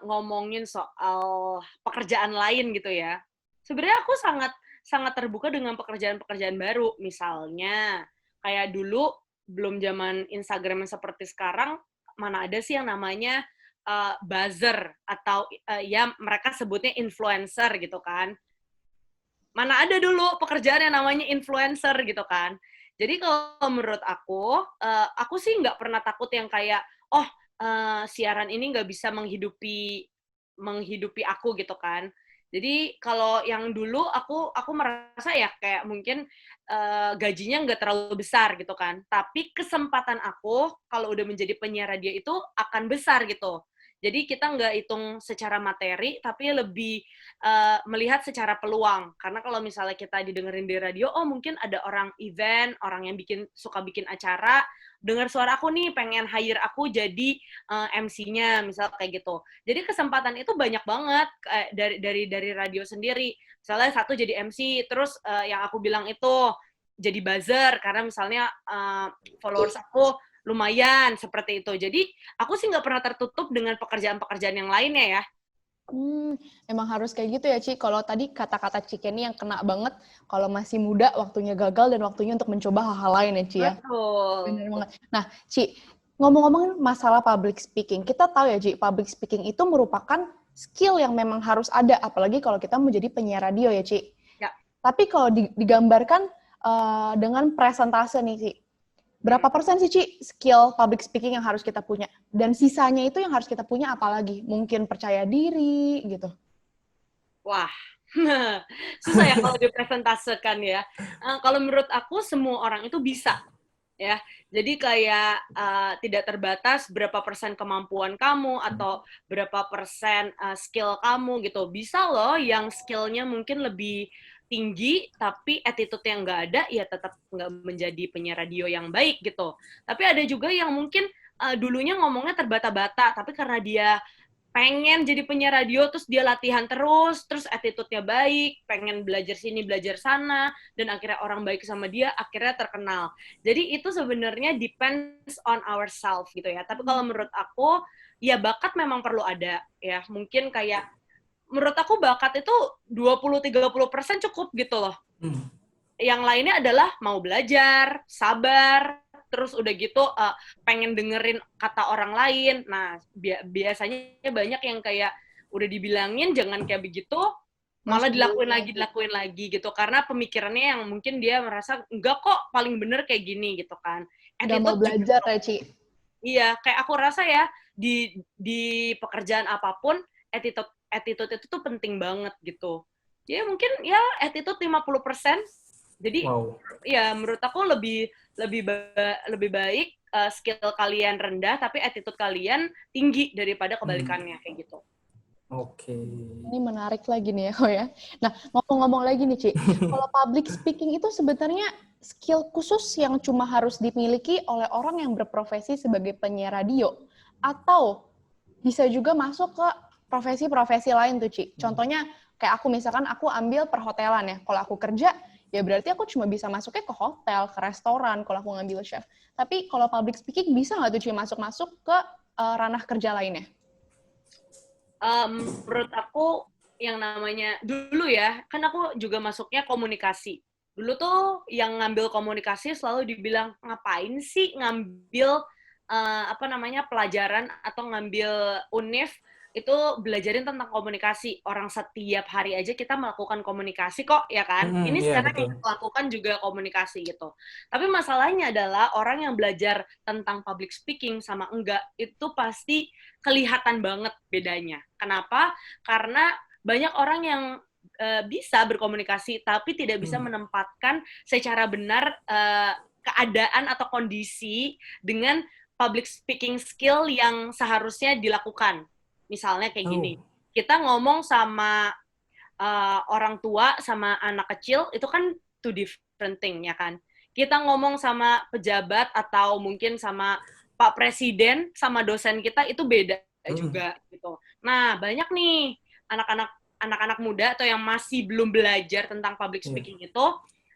ngomongin soal pekerjaan lain gitu ya, sebenarnya aku sangat sangat terbuka dengan pekerjaan-pekerjaan baru. Misalnya kayak dulu belum zaman Instagram yang seperti sekarang, mana ada sih yang namanya buzzer atau ya mereka sebutnya influencer gitu kan. Mana ada dulu pekerjaan yang namanya influencer gitu kan. Jadi kalau menurut aku sih nggak pernah takut yang kayak, oh siaran ini nggak bisa menghidupi aku gitu kan. Jadi kalau yang dulu aku merasa ya kayak mungkin gajinya nggak terlalu besar gitu kan. Tapi kesempatan aku kalau udah menjadi penyiar radio itu akan besar gitu. Jadi kita nggak hitung secara materi, tapi lebih melihat secara peluang. Karena kalau misalnya kita didengerin di radio, oh mungkin ada orang event, orang yang suka bikin acara, dengar suara aku nih, pengen hire aku jadi MC-nya, misal kayak gitu. Jadi kesempatan itu banyak banget dari radio sendiri. Misalnya satu jadi MC, terus yang aku bilang itu jadi buzzer, karena misalnya followers aku lumayan seperti itu. Jadi aku sih nggak pernah tertutup dengan pekerjaan-pekerjaan yang lainnya ya. Emang harus kayak gitu ya, Ci. Kalau tadi kata-kata Cikeni yang kena banget, kalau masih muda, waktunya gagal dan waktunya untuk mencoba hal-hal lain ya, Ci ya. Betul. Bener banget. Nah, Ci, ngomong-ngomong masalah public speaking, kita tahu ya, Ci, public speaking itu merupakan skill yang memang harus ada, apalagi kalau kita menjadi penyiar radio ya, Ci. Ya. Tapi kalau digambarkan dengan presentase nih, Ci, berapa persen sih, Ci, skill public speaking yang harus kita punya? Dan sisanya itu yang harus kita punya apalagi? Mungkin percaya diri, gitu. Wah, susah ya kalau dipresentasekan ya. Kalau menurut aku semua orang itu bisa. ya. Jadi kayak tidak terbatas berapa persen kemampuan kamu atau berapa persen skill kamu gitu. Bisa loh yang skillnya mungkin lebih tinggi tapi attitude yang nggak ada, ya tetap nggak menjadi penyiar radio yang baik gitu. Tapi ada juga yang mungkin dulunya ngomongnya terbata-bata, tapi karena dia pengen jadi penyiar radio, terus dia latihan terus attitude-nya baik, pengen belajar sini, belajar sana, dan akhirnya orang baik sama dia, akhirnya terkenal. Jadi itu sebenarnya depends on ourselves gitu ya. Tapi kalau menurut aku, ya bakat memang perlu ada ya. Mungkin kayak, menurut aku bakat itu 20-30% cukup gitu loh. Yang lainnya adalah mau belajar, sabar, terus udah gitu pengen dengerin kata orang lain. Nah, biasanya banyak yang kayak udah dibilangin jangan kayak begitu, malah dilakuin lagi gitu. Karena pemikirannya yang mungkin dia merasa, enggak kok, paling bener kayak gini gitu kan. Nggak mau belajar ya, Ci? Iya, kayak aku rasa ya, di pekerjaan apapun, attitude itu tuh penting banget gitu. Ya mungkin ya attitude 50%. Jadi ya menurut aku lebih baik skill kalian rendah tapi attitude kalian tinggi daripada kebalikannya kayak gitu. Oke. Ini menarik lagi nih ya. Nah, ngomong-ngomong lagi nih, Ci. Kalau public speaking itu sebenarnya skill khusus yang cuma harus dimiliki oleh orang yang berprofesi sebagai penyiar radio, atau bisa juga masuk ke profesi-profesi lain tuh, Ci. Contohnya kayak aku misalkan aku ambil perhotelan ya. Kalau aku kerja, ya berarti aku cuma bisa masuknya ke hotel, ke restoran kalau aku ngambil chef. Tapi kalau public speaking bisa nggak tuh, Ci, masuk-masuk ke ranah kerja lainnya? Menurut aku yang namanya dulu ya, kan aku juga masuknya komunikasi. Dulu tuh yang ngambil komunikasi selalu dibilang, ngapain sih ngambil pelajaran atau ngambil univ itu belajarin tentang komunikasi. Orang setiap hari aja kita melakukan komunikasi kok, ya kan? Ini sekarang yang kita lakukan juga komunikasi gitu. Tapi masalahnya adalah orang yang belajar tentang public speaking sama enggak, itu pasti kelihatan banget bedanya. Kenapa? Karena banyak orang yang bisa berkomunikasi, tapi tidak bisa menempatkan secara benar keadaan atau kondisi dengan public speaking skill yang seharusnya dilakukan. Misalnya kayak gini, kita ngomong sama orang tua, sama anak kecil, itu kan two different thing, ya kan? Kita ngomong sama pejabat atau mungkin sama Pak Presiden, sama dosen kita, itu beda juga gitu. Nah, banyak nih anak-anak muda atau yang masih belum belajar tentang public speaking itu,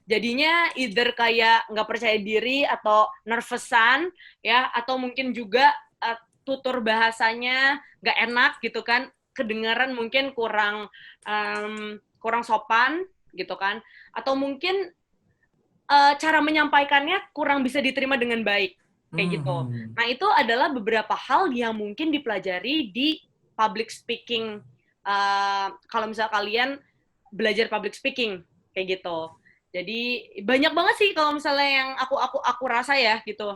jadinya either kayak nggak percaya diri atau nervousan ya, atau mungkin juga tutur bahasanya nggak enak gitu kan, kedengaran mungkin kurang sopan gitu kan, atau mungkin cara menyampaikannya kurang bisa diterima dengan baik kayak gitu. Nah, itu adalah beberapa hal yang mungkin dipelajari di public speaking kalau misal kalian belajar public speaking kayak gitu. Jadi banyak banget sih kalau misalnya yang aku rasa ya gitu.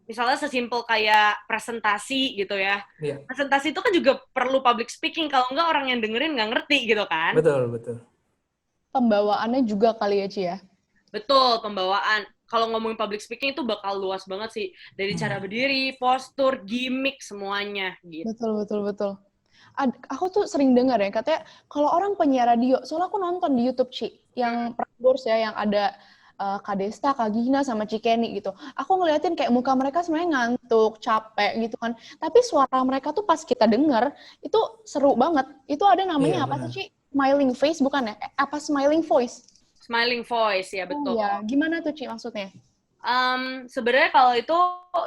Misalnya sesimpel kayak presentasi gitu ya. Yeah. Presentasi itu kan juga perlu public speaking, kalau enggak orang yang dengerin nggak ngerti gitu kan. Betul, betul. Pembawaannya juga kali ya, Ci ya? Betul, pembawaan. Kalau ngomongin public speaking itu bakal luas banget sih. Dari cara berdiri, postur, gimmick, semuanya gitu. Betul. Aku tuh sering dengar ya, katanya kalau orang penyiar radio, soalnya aku nonton di YouTube, Ci, yang Prambors ya, yang ada Kak Desta, Kak Gina, sama Cikeni gitu. Aku ngeliatin kayak muka mereka sebenarnya ngantuk, capek gitu kan. Tapi suara mereka tuh pas kita denger, itu seru banget. Itu ada namanya apa sih, Ci? Smiling face bukan ya? Apa smiling voice? Smiling voice, ya betul. Ya. Gimana tuh, Ci, maksudnya? Sebenarnya kalau itu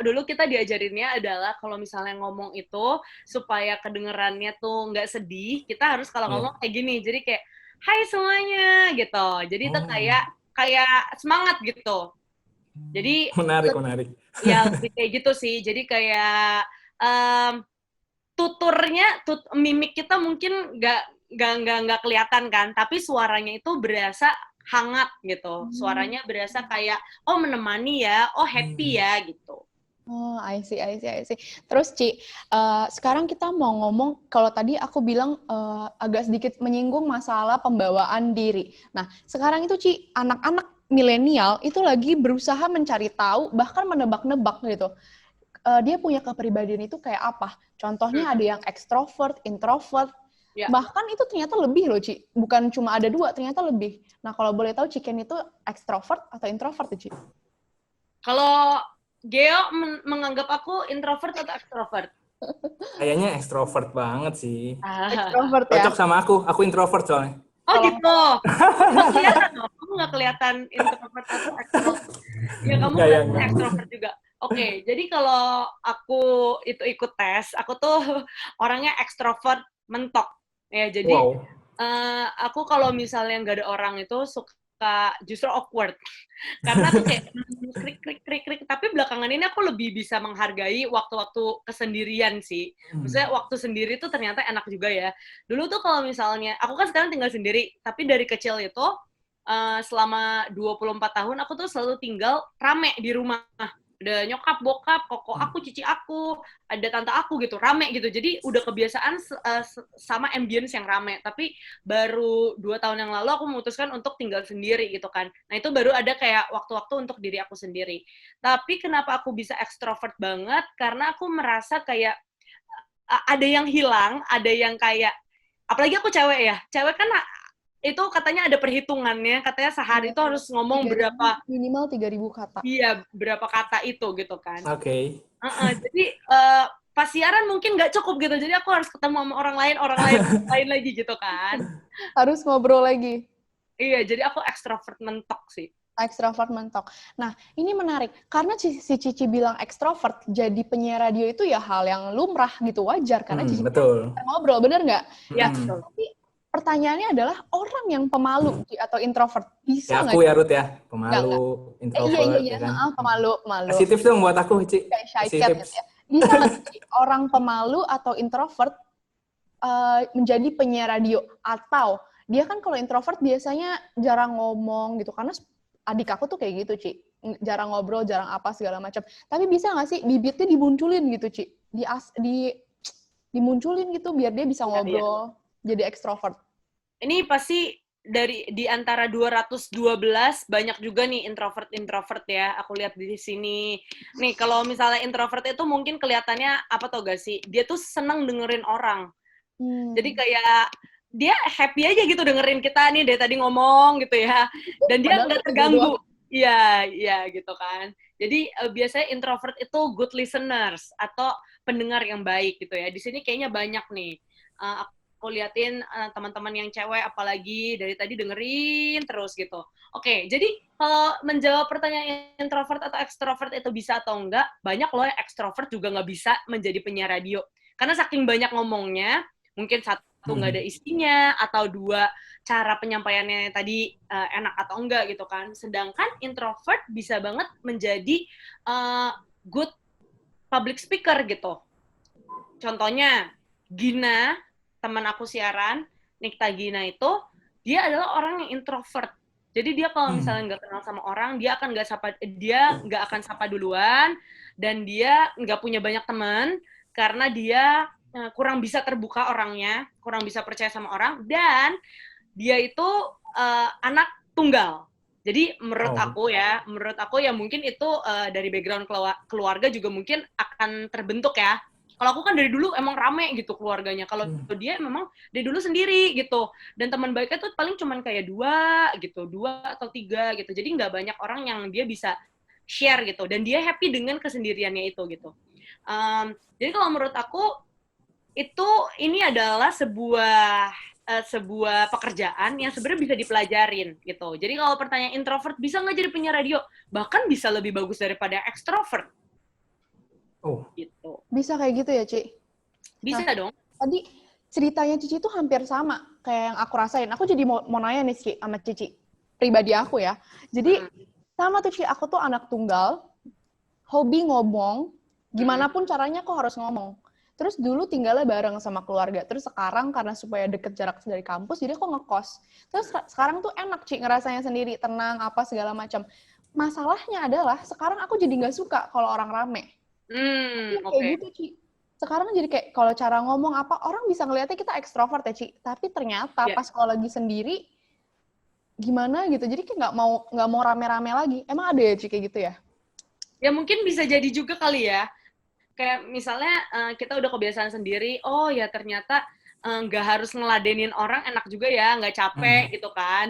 dulu kita diajarinnya adalah kalau misalnya ngomong itu supaya kedengerannya tuh nggak sedih, kita harus kalau ngomong kayak gini. Jadi kayak, hai semuanya gitu. Jadi itu kayak semangat gitu. Jadi menarik. Ya lebih kayak gitu sih. Jadi kayak mimik kita mungkin nggak kelihatan kan, tapi suaranya itu berasa hangat gitu. Suaranya berasa kayak, oh menemani ya, oh happy ya gitu. Oh, I see. Terus, Ci, sekarang kita mau ngomong, kalau tadi aku bilang agak sedikit menyinggung masalah pembawaan diri. Nah, sekarang itu, Ci, anak-anak milenial itu lagi berusaha mencari tahu, bahkan menebak-nebak gitu. Dia punya kepribadian itu kayak apa. Contohnya ada yang ekstrovert, introvert, Ya. bahkan itu ternyata lebih loh, Ci. Bukan cuma ada 2, ternyata lebih. Nah, kalau boleh tahu Ciken itu ekstrovert atau introvert tuh, Ci? Kalau Geo menganggap aku introvert atau extrovert? Kayaknya ekstrovert banget sih. Ekstrovert ya? Cocok sama aku introvert soalnya. Oh Kalau gitu. Nggak kelihatan loh. Kamu nggak kelihatan introvert atau extrovert. Ya kamu Enggak ya, kelihatan enggak. extrovert juga. Oke, jadi kalau aku itu ikut tes, aku tuh orangnya extrovert mentok. Ya, jadi Wow. aku kalau misalnya nggak ada orang itu suka justru awkward. Karena tuh kayak krik krik krik krik. Tapi belakangan ini aku lebih bisa menghargai waktu-waktu kesendirian sih. Maksudnya waktu sendiri tuh ternyata enak juga ya. Dulu tuh kalau misalnya, aku kan sekarang tinggal sendiri, tapi dari kecil itu selama 24 tahun aku tuh selalu tinggal rame di rumah. Ada nyokap, bokap, koko aku, cici aku, ada tante aku gitu, rame gitu. Jadi udah kebiasaan sama ambience yang rame. Tapi baru 2 tahun yang lalu aku memutuskan untuk tinggal sendiri gitu kan. Nah itu baru ada kayak waktu-waktu untuk diri aku sendiri. Tapi kenapa aku bisa extrovert banget? Karena aku merasa kayak ada yang hilang, ada yang kayak, apalagi aku cewek ya, cewek kan itu katanya ada perhitungannya, katanya sehari itu harus ngomong 3.000, berapa, minimal 3.000 kata. iya, berapa kata itu gitu kan. Oke. Jadi pas siaran mungkin nggak cukup gitu, jadi aku harus ketemu sama orang lain lagi gitu kan. Harus ngobrol lagi. Iya, jadi aku ekstrovert mentok sih. Ekstrovert mentok. Nah, ini menarik. Karena si Cici bilang ekstrovert, jadi penyiar radio itu ya hal yang lumrah gitu, wajar. Karena Cici Betul. ngobrol, bener nggak? Ya, betul. Tapi pertanyaannya adalah, orang yang pemalu atau introvert, bisa Ya nggak? aku ya Ruth ya, Nggak, nggak. pemalu, Iya. introvert ya kan. Pemalu. Kasih tips dong buat aku, Ci. Kayak shy Kasih cat tips. gitu ya. Bisa nggak sih orang pemalu atau introvert menjadi penyiar radio? Atau dia kan kalau introvert biasanya jarang ngomong gitu, karena adik aku tuh kayak gitu, Ci. Jarang ngobrol, jarang apa segala macam. Tapi bisa nggak sih bibitnya dimunculin gitu, Ci? Dimunculin gitu biar dia bisa ngobrol, jadi ekstrovert. Ini pasti di antara 212 banyak juga nih introvert ya. Aku lihat di sini. Nih kalau misalnya introvert itu mungkin kelihatannya apa tau gak sih? Dia tuh seneng dengerin orang. Jadi kayak dia happy aja gitu dengerin kita nih dari tadi ngomong gitu ya. Dan dia nggak terganggu. Iya gitu kan. Jadi biasanya introvert itu good listeners atau pendengar yang baik gitu ya. Di sini kayaknya banyak nih. Aku liatin teman-teman yang cewek apalagi dari tadi dengerin terus gitu. Oke, jadi kalau menjawab pertanyaan introvert atau extrovert itu bisa atau enggak, banyak loh yang extrovert juga nggak bisa menjadi penyiar radio. Karena saking banyak ngomongnya, mungkin satu nggak ada isinya, atau dua cara penyampaiannya tadi enak atau enggak gitu kan. Sedangkan introvert bisa banget menjadi good public speaker gitu. Contohnya, Gina, teman aku siaran, Nikta Gina itu, dia adalah orang yang introvert. Jadi dia kalau misalnya nggak kenal sama orang, dia nggak akan sapa duluan, dan dia nggak punya banyak teman, karena dia kurang bisa terbuka orangnya, kurang bisa percaya sama orang, dan dia itu anak tunggal. Jadi menurut aku ya mungkin itu dari background keluarga juga mungkin akan terbentuk ya. Kalau aku kan dari dulu emang rame gitu keluarganya. Kalau dia memang dari dulu sendiri gitu. Dan teman baiknya tuh paling cuman kayak 2 atau 3 gitu. Jadi nggak banyak orang yang dia bisa share gitu. Dan dia happy dengan kesendiriannya itu gitu. Jadi kalau menurut aku ini adalah sebuah pekerjaan yang sebenarnya bisa dipelajarin gitu. Jadi kalau pertanyaan introvert bisa nggak jadi penyiar radio? Bahkan bisa lebih bagus daripada extrovert. Gitu. Bisa kayak gitu ya, Ci? Bisa dong. Tadi ceritanya Cici tuh hampir sama kayak yang aku rasain. Aku jadi mau nanya nih, Ci, sama Cici. Pribadi aku ya. Jadi sama tuh, Ci, aku tuh anak tunggal, hobi ngomong, gimana pun caranya aku harus ngomong. Terus dulu tinggalnya bareng sama keluarga. Terus sekarang karena supaya deket jarak dari kampus, jadi aku ngekos. Terus sekarang tuh enak, Ci, ngerasanya sendiri, tenang, apa segala macam. Masalahnya adalah sekarang aku jadi nggak suka kalau orang rame. Kayak gitu, Ci. Sekarang jadi kayak kalau cara ngomong apa, orang bisa ngeliatnya kita ekstrovert ya, Ci. Tapi ternyata pas kalau lagi sendiri, gimana gitu. Jadi kayak nggak mau rame-rame lagi. Emang ada ya Ci kayak gitu ya? Ya mungkin bisa jadi juga kali ya. Kayak misalnya kita udah kebiasaan sendiri, oh ya ternyata nggak harus ngeladenin orang, enak juga ya, nggak capek Hmm. gitu kan.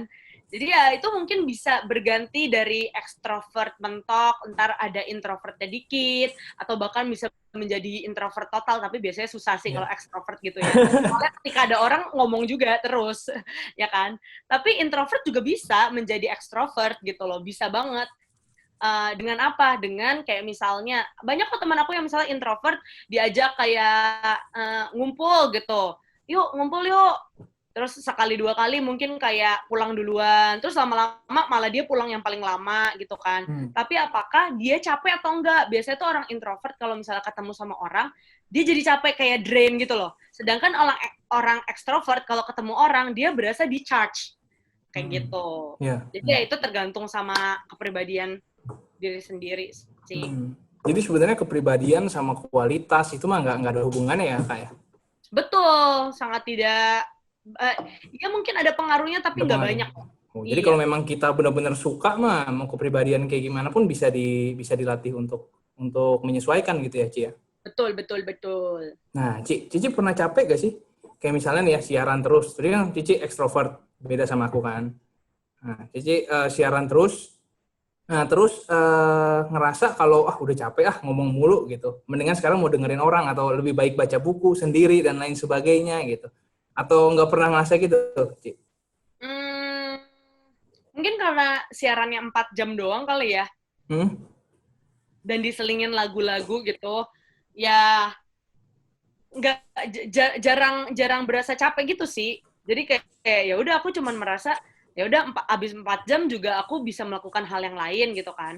Jadi ya itu mungkin bisa berganti dari ekstrovert mentok, ntar ada introvertnya dikit, atau bahkan bisa menjadi introvert total, tapi biasanya susah sih Ya. kalau ekstrovert gitu ya. Soalnya ketika ada orang ngomong juga terus, ya kan. Tapi introvert juga bisa menjadi ekstrovert gitu loh, bisa banget. Dengan apa? Dengan kayak misalnya banyak kok teman aku yang misalnya introvert diajak kayak ngumpul gitu. Yuk ngumpul yuk. Terus sekali dua kali mungkin kayak pulang duluan. Terus lama-lama malah dia pulang yang paling lama gitu kan. Hmm. Tapi apakah dia capek atau enggak? Biasanya tuh orang introvert kalau misalnya ketemu sama orang, dia jadi capek kayak drain gitu loh. Sedangkan orang ekstrovert kalau ketemu orang, dia berasa di charge. Kayak gitu. Ya. Jadi ya itu tergantung sama kepribadian diri sendiri sih. Jadi sebenarnya kepribadian sama kualitas itu mah nggak ada hubungannya ya kak ya? Betul, sangat tidak. Ya mungkin ada pengaruhnya tapi Ada nggak pengaruh. banyak. Oh, jadi Iya, kalau memang kita benar-benar suka mah mau kepribadian kayak gimana pun bisa dilatih untuk menyesuaikan gitu ya Ci ya. betul, betul, betul. Nah, Cici pernah capek gak sih? Kayak misalnya nih ya siaran terus. Tadi kan Cici ekstrovert, beda sama aku kan. Nah, Cici siaran terus. Nah, terus ngerasa kalau udah capek ngomong mulu gitu. Mendingan sekarang mau dengerin orang atau lebih baik baca buku sendiri dan lain sebagainya gitu. Atau nggak pernah ngerasa gitu, Ci? Hmm, mungkin karena siarannya 4 jam doang kali ya, Hmm? dan diselingin lagu-lagu gitu. Ya nggak jarang berasa capek gitu sih. Jadi kayak ya udah aku cuman merasa ya udah abis 4 jam juga aku bisa melakukan hal yang lain gitu kan.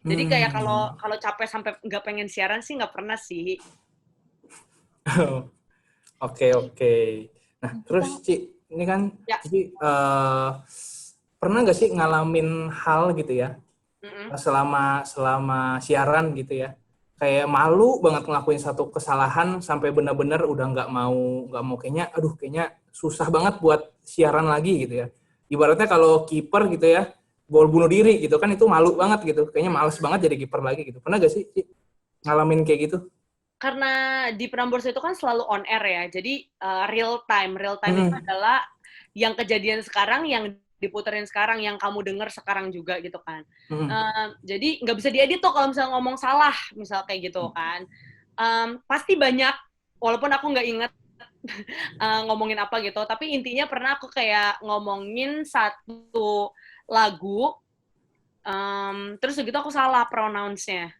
Jadi kayak kalau Hmm. kalau capek sampai nggak pengen siaran sih nggak pernah sih. Oke, oke. Nah, terus Kita ini kan Ya. Cici pernah nggak sih ngalamin hal gitu ya Mm-mm. selama selama siaran gitu ya? Kayak malu banget ngelakuin satu kesalahan sampai benar-benar udah nggak mau kayaknya kayaknya susah banget buat siaran lagi gitu ya. Ibaratnya kalau kiper gitu ya, gol bunuh diri gitu kan itu malu banget gitu. Kayaknya males banget jadi kiper lagi gitu. Pernah gak sih Ci, ngalamin kayak gitu? Karena di Prambors itu kan selalu on air ya, jadi real time. Real time itu Hmm. adalah yang kejadian sekarang, yang diputerin sekarang, yang kamu dengar sekarang juga gitu kan. Hmm. Jadi nggak bisa diedit tuh kalau misalnya ngomong salah, misal kayak gitu kan. Pasti banyak, walaupun aku nggak inget ngomongin apa gitu, tapi intinya pernah aku kayak ngomongin satu lagu, terus begitu aku salah pronounce-nya.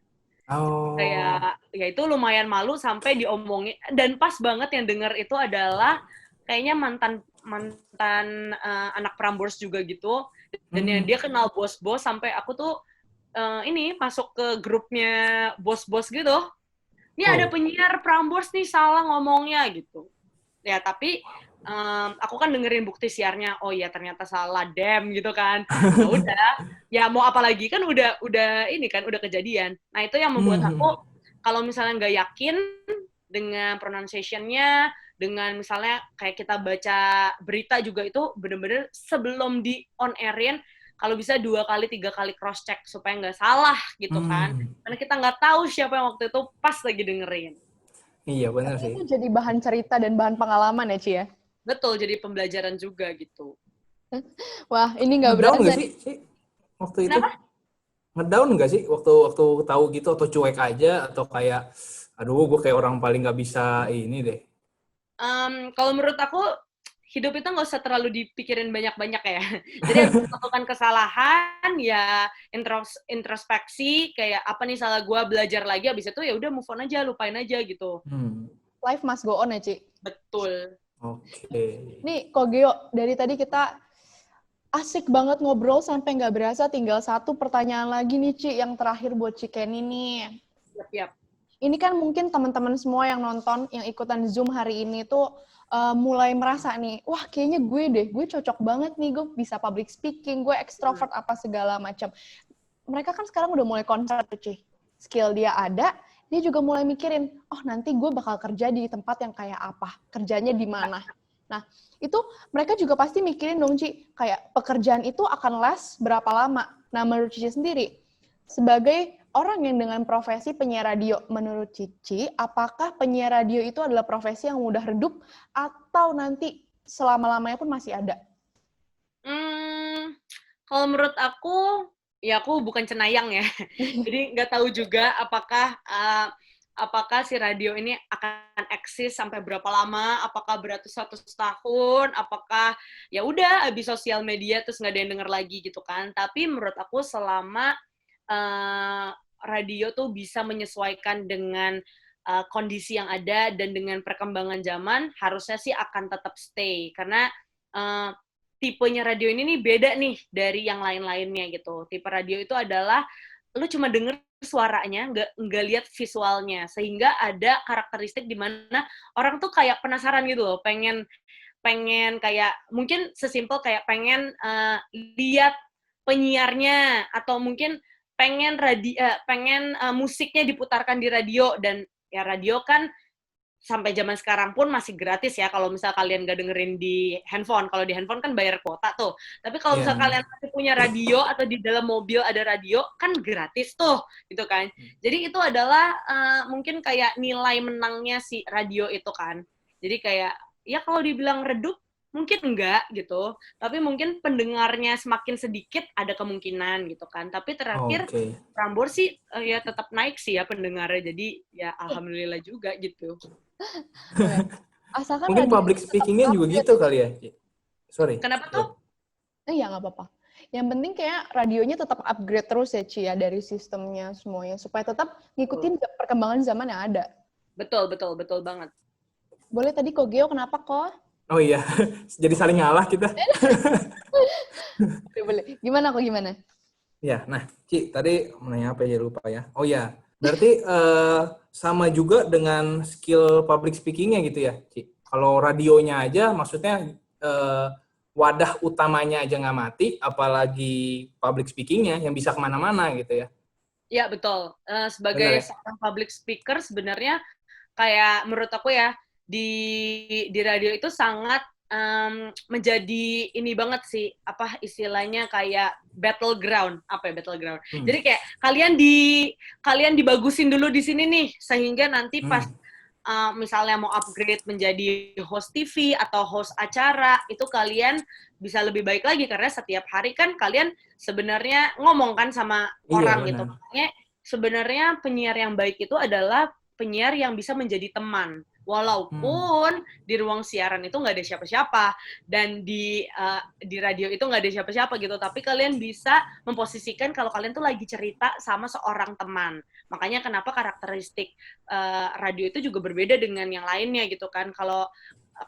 Oh. Kayak ya itu lumayan malu sampai diomongin, dan pas banget yang denger itu adalah kayaknya mantan mantan anak Prambors juga gitu, dan yang Hmm. dia kenal bos-bos sampai aku tuh ini masuk ke grupnya bos-bos gitu. Ini ada Oh. penyiar Prambors nih salah ngomongnya gitu. Ya tapi aku kan dengerin bukti siarnya, oh ya ternyata salah, damn gitu kan. Ya udah, ya mau apa lagi kan udah ini kan udah kejadian. Nah itu yang membuat Hmm. aku kalau misalnya nggak yakin dengan pronunciation-nya, dengan misalnya kayak kita baca berita juga itu bener-bener sebelum di on airin, kalau bisa 2 kali 3 kali cross check supaya nggak salah gitu kan. Hmm. Karena kita nggak tahu siapa yang waktu itu pas lagi dengerin. Iya benar tapi sih. itu jadi bahan cerita dan bahan pengalaman ya Ci ya. Betul, jadi pembelajaran juga gitu. Wah, ini nggak Ngedown berasa nggak nih. sih waktu itu? Kenapa? Ngedown nggak sih waktu tahu gitu atau cuek aja atau kayak aduh gue kayak orang paling nggak bisa ini deh. Kalau menurut aku hidup itu nggak usah terlalu dipikirin banyak-banyak ya. Jadi habis melakukan kesalahan ya introspeksi kayak apa nih salah gue, belajar lagi, habis itu ya udah move on aja, lupain aja gitu. Hmm. Life must go on ya Ci. Betul. Oke. Nih Kok Geo, dari tadi kita asik banget ngobrol sampai nggak berasa tinggal satu pertanyaan lagi nih Ci, yang terakhir buat Ci Kenny nih. Siap-siap. Ini kan mungkin teman-teman semua yang nonton, yang ikutan Zoom hari ini tuh mulai merasa nih, wah kayaknya gue cocok banget nih, gue bisa public speaking, gue ekstrovert apa segala macam. Mereka kan sekarang udah mulai concern tuh Ci. Skill dia ada, dia juga mulai mikirin, oh nanti gue bakal kerja di tempat yang kayak apa, kerjanya di mana. Nah, itu mereka juga pasti mikirin dong, Ci, kayak pekerjaan itu akan last berapa lama. Nah, menurut Cici sendiri, sebagai orang yang dengan profesi penyiar radio, menurut Cici, apakah penyiar radio itu adalah profesi yang mudah redup atau nanti selama-lamanya pun masih ada? Kalau menurut aku, ya aku bukan cenayang ya. Jadi nggak tahu juga apakah si radio ini akan eksis sampai berapa lama, apakah beratus-ratus tahun, apakah ya udah habis sosial media terus nggak ada yang denger lagi gitu kan. Tapi menurut aku selama radio tuh bisa menyesuaikan dengan kondisi yang ada dan dengan perkembangan zaman, harusnya sih akan tetap stay. Karena tipenya radio ini nih beda nih dari yang lain-lainnya gitu. Tipe radio itu adalah lu cuma denger suaranya, nggak lihat visualnya, sehingga ada karakteristik di mana orang tuh kayak penasaran gitu loh, pengen kayak mungkin sesimpel kayak pengen lihat penyiarnya, atau mungkin pengen musiknya diputarkan di radio. Dan ya radio kan sampai zaman sekarang pun masih gratis ya, kalau misal kalian nggak dengerin di handphone. Kalau di handphone kan bayar kuota tuh. Tapi kalau misal kalian masih punya radio atau di dalam mobil ada radio, kan gratis tuh, gitu kan. Jadi itu adalah mungkin kayak nilai menangnya si radio itu kan. Jadi kayak, ya kalau dibilang redup, mungkin enggak gitu. Tapi mungkin pendengarnya semakin sedikit, ada kemungkinan gitu kan. Tapi terakhir, Prambors sih ya tetap naik sih ya pendengarnya. Jadi ya alhamdulillah juga gitu. Asalkan mungkin public speaking-nya juga gitu kali ya. Sorry. Kenapa tuh? Iya, nggak apa-apa. Yang penting kayak radionya tetap upgrade terus ya, Ci, ya, dari sistemnya semuanya, supaya tetap ngikutin perkembangan zaman yang ada. Betul banget. Boleh tadi kok, Geo, kenapa kok? Oh iya, jadi saling ngalah kita. Boleh. Gimana kok, gimana? Ya, nah, Ci, tadi menanya apa ya, lupa ya. Oh ya, berarti sama juga dengan skill public speaking-nya gitu ya, Ci. Kalau radionya aja, maksudnya wadah utamanya aja nggak mati, apalagi public speaking-nya yang bisa kemana-mana gitu ya. Ya, betul. Sebagai seorang public speaker, sebenarnya kayak menurut aku ya, di radio itu sangat menjadi ini banget sih, apa istilahnya, kayak battleground. Apa ya battleground? Jadi kayak kalian dibagusin dulu di sini nih, sehingga nanti pas misalnya mau upgrade menjadi host TV atau host acara, itu kalian bisa lebih baik lagi, karena setiap hari kan kalian sebenarnya ngomong kan sama orang gitu. Makanya sebenarnya penyiar yang baik itu adalah penyiar yang bisa menjadi teman. Walaupun di ruang siaran itu nggak ada siapa-siapa, dan di radio itu nggak ada siapa-siapa gitu, tapi kalian bisa memposisikan kalau kalian tuh lagi cerita sama seorang teman. Makanya kenapa karakteristik radio itu juga berbeda dengan yang lainnya gitu kan. Kalau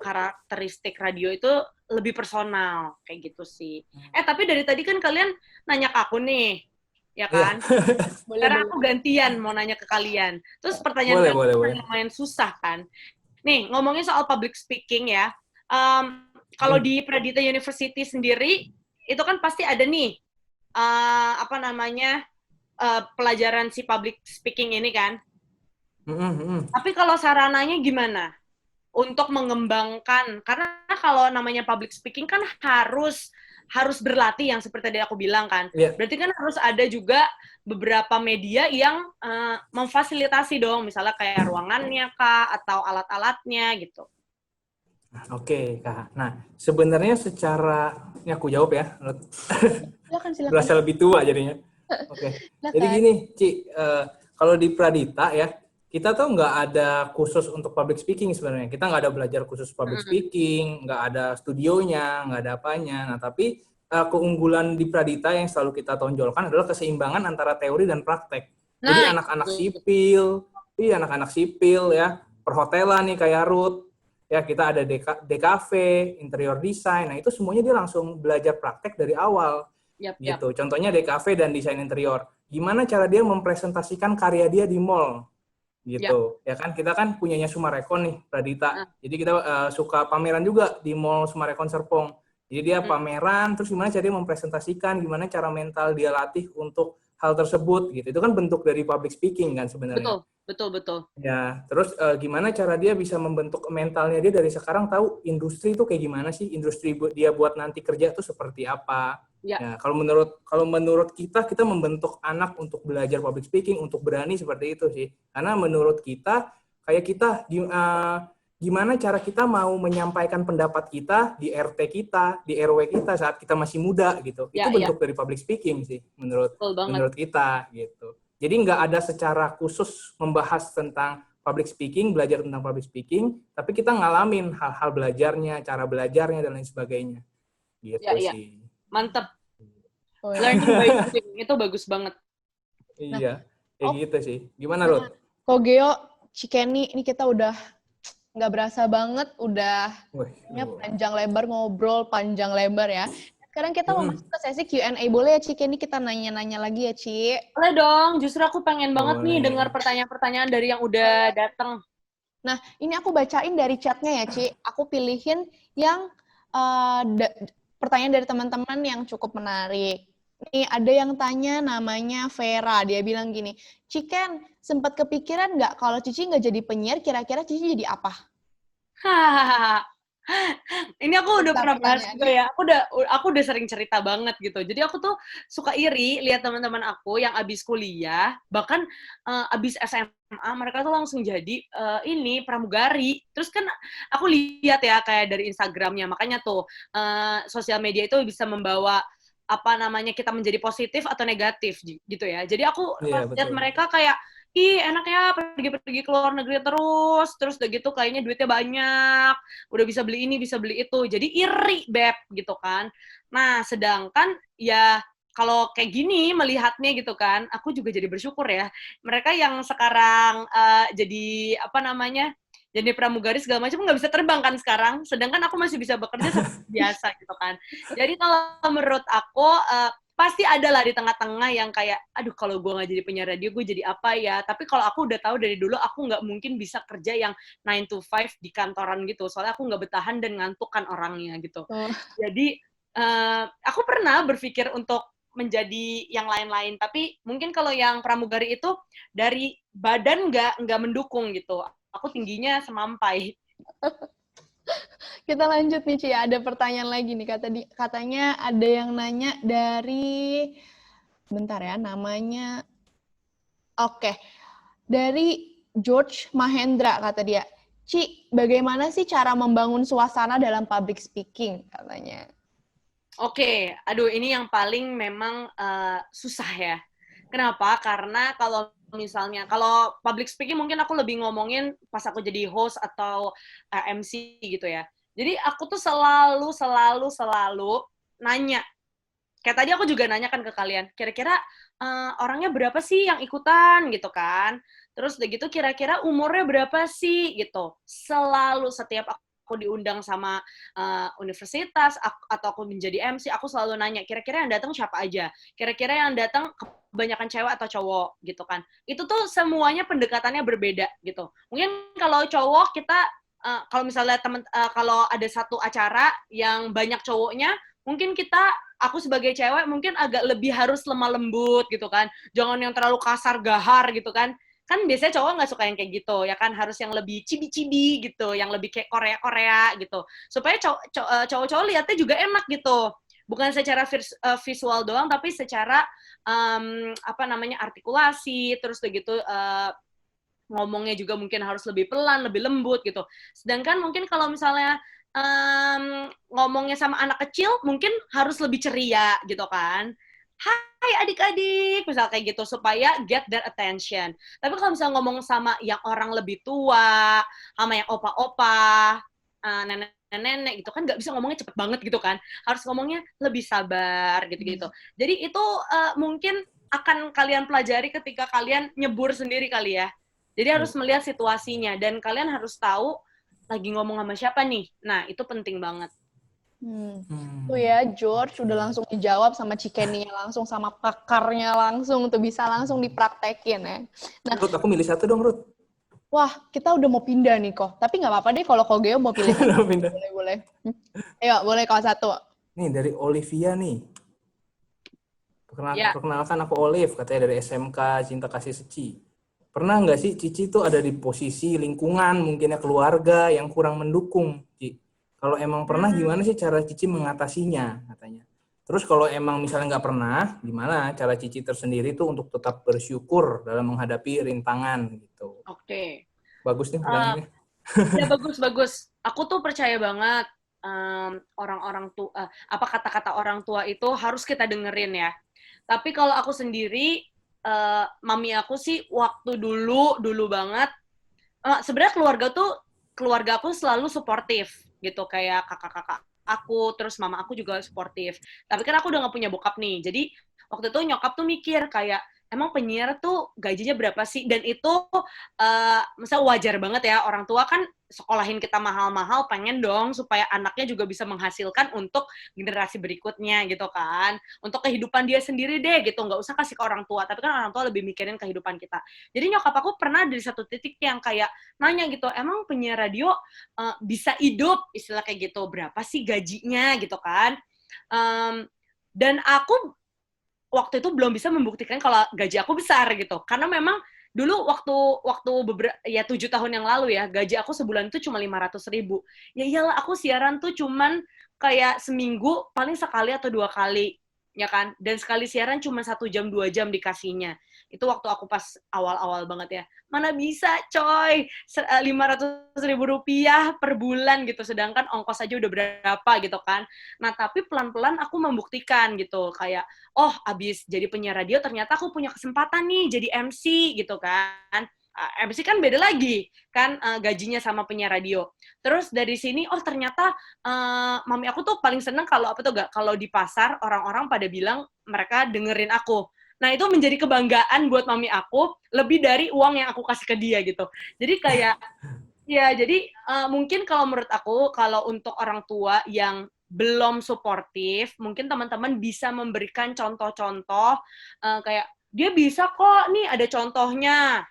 karakteristik radio itu lebih personal, kayak gitu sih. Tapi dari tadi kan kalian nanya ke aku nih, ya kan? Karena aku gantian mau nanya ke kalian. Terus pertanyaan kalian lumayan susah kan? Nih, ngomongin soal public speaking ya. Kalau di Pradita University sendiri, itu kan pasti ada nih, pelajaran si public speaking ini kan. Tapi kalau sarananya gimana? Untuk mengembangkan, karena kalau namanya public speaking kan harus berlatih, yang seperti tadi aku bilang kan. Berarti kan harus ada juga beberapa media yang memfasilitasi dong, misalnya kayak ruangannya kah, atau alat-alatnya gitu. Oke, Kak. Nah, sebenarnya secara, ini aku jawab ya. Silakan. Berasa lebih tua jadinya. Oke. Jadi gini, Ci, kalau di Pradita ya, kita tuh nggak ada khusus untuk public speaking sebenarnya. Kita nggak ada belajar khusus public speaking, nggak ada studionya, nggak ada apanya. Nah, tapi keunggulan di Pradita yang selalu kita tonjolkan adalah keseimbangan antara teori dan praktek. Jadi anak-anak sipil ya, perhotelan nih kayak Ruth, ya kita ada DKV, interior design. Nah, itu semuanya dia langsung belajar praktek dari awal. Gitu. Contohnya DKV dan desain interior. Gimana cara dia mempresentasikan karya dia di mall? Gitu. Ya kan, kita kan punyanya Sumarekon nih, Pradita. Jadi kita suka pameran juga di mall Sumarekon Serpong. Jadi dia pameran, terus gimana cara dia mempresentasikan, gimana cara mental dia latih untuk hal tersebut gitu. Itu kan bentuk dari public speaking kan sebenarnya. Betul. Ya, terus gimana cara dia bisa membentuk mentalnya dia dari sekarang tahu industri itu kayak gimana sih, industri dia buat nanti kerja tuh seperti apa. Ya, Ya, kalau menurut kita membentuk anak untuk belajar public speaking, untuk berani seperti itu sih. Karena menurut kita kayak kita gimana cara kita mau menyampaikan pendapat kita di RT kita, di RW kita saat kita masih muda gitu. Itu ya, bentuk dari public speaking sih betul banget. menurut kita gitu. Jadi nggak ada secara khusus membahas tentang public speaking, belajar tentang public speaking, tapi kita ngalamin hal-hal belajarnya, cara belajarnya, dan lain sebagainya. Gitu Ya, sih. mantep. Oh, ya. Learning by doing itu bagus banget. Nah, Iya, kayak oh, gitu sih. Gimana, Ruth? Kogeo, Cikeni, ini kita udah nggak berasa banget, udah Wih, panjang lebar ngobrol, panjang lebar ya. Sekarang kita mau masuk ke sesi Q&A. Boleh ya, Cikeni, kita nanya-nanya lagi ya, Ci? Boleh dong, justru aku pengen banget nih boleh. dengar pertanyaan-pertanyaan dari yang udah datang. Nah, ini aku bacain dari chatnya ya, Ci. Aku pilihin yang pertanyaan dari teman-teman yang cukup menarik. Nih, ada yang tanya namanya Vera. Dia bilang gini, Ciken, sempat kepikiran nggak kalau Cici nggak jadi penyiar, kira-kira Cici jadi apa? Hahaha. Ini aku udah Bentar pernah bahas pertanyaannya. juga ya. Aku udah sering cerita banget gitu. Jadi aku tuh suka iri lihat teman-teman aku yang abis kuliah, bahkan abis SMA mereka tuh langsung jadi ini pramugari. Terus kan aku lihat ya kayak dari Instagramnya, makanya tuh sosial media itu bisa membawa apa namanya kita menjadi positif atau negatif gitu ya. Jadi aku Iya, pas lihat betul. mereka kayak ih enak ya pergi-pergi ke luar negeri terus udah gitu kayaknya duitnya banyak, udah bisa beli ini, bisa beli itu. Jadi iri, Beb, gitu kan. Nah, sedangkan ya kalau kayak gini melihatnya gitu kan, aku juga jadi bersyukur ya. Mereka yang sekarang jadi apa namanya, jadi pramugari segala macam nggak bisa terbang kan sekarang, sedangkan aku masih bisa bekerja seperti biasa gitu kan. Jadi kalau menurut aku pasti ada lah di tengah-tengah yang kayak, aduh kalau gue nggak jadi penyiar radio, gue jadi apa ya? Tapi kalau aku udah tahu dari dulu, aku nggak mungkin bisa kerja yang 9 to 5 di kantoran gitu. Soalnya aku nggak bertahan dan ngantuk kan orangnya gitu. Oh. Jadi aku pernah berpikir untuk menjadi yang lain-lain. Tapi mungkin kalau yang pramugari itu dari badan nggak mendukung gitu. Aku tingginya semampai. Kita lanjut nih, Ci. Ada pertanyaan lagi nih. Katanya ada yang nanya dari... Bentar ya, namanya... Oke. Dari George Mahendra, kata dia. Ci, bagaimana sih cara membangun suasana dalam public speaking? Katanya. Oke, aduh ini yang paling memang susah ya. Kenapa? Karena kalau misalnya, kalau public speaking mungkin aku lebih ngomongin pas aku jadi host atau MC gitu ya. Jadi aku tuh selalu nanya. Kayak tadi aku juga nanya kan ke kalian, kira-kira orangnya berapa sih yang ikutan gitu kan? Terus udah gitu kira-kira umurnya berapa sih gitu? Selalu setiap aku diundang sama universitas atau aku menjadi MC, aku selalu nanya kira-kira yang datang siapa aja? Kira-kira yang datang kebanyakan cewek atau cowok gitu kan? Itu tuh semuanya pendekatannya berbeda gitu. Mungkin kalau cowok kita kalau misalnya kalau ada satu acara yang banyak cowoknya, mungkin aku sebagai cewek mungkin agak lebih harus lemah lembut gitu kan, jangan yang terlalu kasar gahar gitu kan biasanya cowok nggak suka yang kayak gitu ya kan, harus yang lebih cibi-cibi gitu, yang lebih kayak Korea gitu, supaya cowok-cowok lihatnya juga enak gitu, bukan secara visual doang tapi secara apa namanya artikulasi, terus begitu ngomongnya juga mungkin harus lebih pelan, lebih lembut gitu. Sedangkan mungkin kalau misalnya ngomongnya sama anak kecil mungkin harus lebih ceria gitu kan. Hai adik-adik, misal kayak gitu, supaya get their attention. Tapi kalau misalnya ngomong sama yang orang lebih tua, sama yang opa-opa, nenek-nenek gitu kan nggak bisa ngomongnya cepet banget gitu kan. Harus ngomongnya lebih sabar gitu-gitu. Jadi itu mungkin akan kalian pelajari ketika kalian nyebur sendiri kali ya. Jadi harus melihat situasinya dan kalian harus tahu lagi ngomong sama siapa nih. Nah, itu penting banget. Tuh ya, George udah langsung dijawab sama Cikeni, langsung sama pakarnya langsung, tuh bisa langsung dipraktekin ya. Nah, Ruth, aku milih satu dong, Ruth. Wah, kita udah mau pindah nih kok. Tapi nggak apa-apa deh kalau Kogeo mau pilih satu. Boleh. Ayo, boleh kalau satu. Nih, dari Olivia nih. Ya. Perkenalkan aku Olive, katanya dari SMK Cinta Kasih Seci. pernah nggak sih Cici tuh ada di posisi lingkungan, mungkinnya keluarga yang kurang mendukung, Ci? Kalau emang pernah, gimana sih cara Cici mengatasinya, katanya? Terus kalau emang misalnya nggak pernah, gimana cara Cici tersendiri tuh untuk tetap bersyukur dalam menghadapi rintangan gitu? Oke. Bagus nih Eh, pertanyaannya. Ya bagus. Aku tuh percaya banget orang-orang tua, apa kata-kata orang tua itu harus kita dengerin ya. Tapi kalau aku sendiri, mami aku sih waktu dulu banget, sebenarnya keluarga aku selalu suportif gitu, kayak kakak-kakak aku, terus mama aku juga suportif. Tapi kan aku udah gak punya bokap nih, jadi waktu itu nyokap tuh mikir kayak, emang penyiar tuh gajinya berapa sih? Dan itu misalnya wajar banget ya, orang tua kan sekolahin kita mahal-mahal, pengen dong supaya anaknya juga bisa menghasilkan untuk generasi berikutnya gitu kan. Untuk kehidupan dia sendiri deh gitu, nggak usah kasih ke orang tua, tapi kan orang tua lebih mikirin kehidupan kita. Jadi nyokap aku pernah dari satu titik yang kayak nanya gitu, emang penyiar radio bisa hidup, istilah kayak gitu, berapa sih gajinya gitu kan. Dan aku waktu itu belum bisa membuktikan kalau gaji aku besar gitu, karena memang dulu waktu beberapa ya 7 tahun yang lalu ya, gaji aku sebulan itu cuma 500.000. Ya iyalah, aku siaran tuh cuman kayak seminggu paling sekali atau 2 kali, ya kan, dan sekali siaran cuma 1 jam 2 jam dikasihnya. Itu waktu aku pas awal-awal banget ya, mana bisa coy, 500.000 rupiah per bulan gitu, sedangkan ongkos aja udah berapa gitu kan. Nah tapi pelan-pelan aku membuktikan gitu, kayak oh abis jadi penyiar radio ternyata aku punya kesempatan nih jadi MC gitu kan. MC kan beda lagi kan, gajinya sama penyiar radio. Terus dari sini oh ternyata mami aku tuh paling seneng kalau apa tuh gak, kalau di pasar orang-orang pada bilang mereka dengerin aku. Nah itu menjadi kebanggaan buat mami aku lebih dari uang yang aku kasih ke dia gitu. Jadi kayak ya, jadi mungkin kalau menurut aku, kalau untuk orang tua yang belum suportif, mungkin teman-teman bisa memberikan contoh-contoh, kayak, dia bisa kok, nih ada contohnya.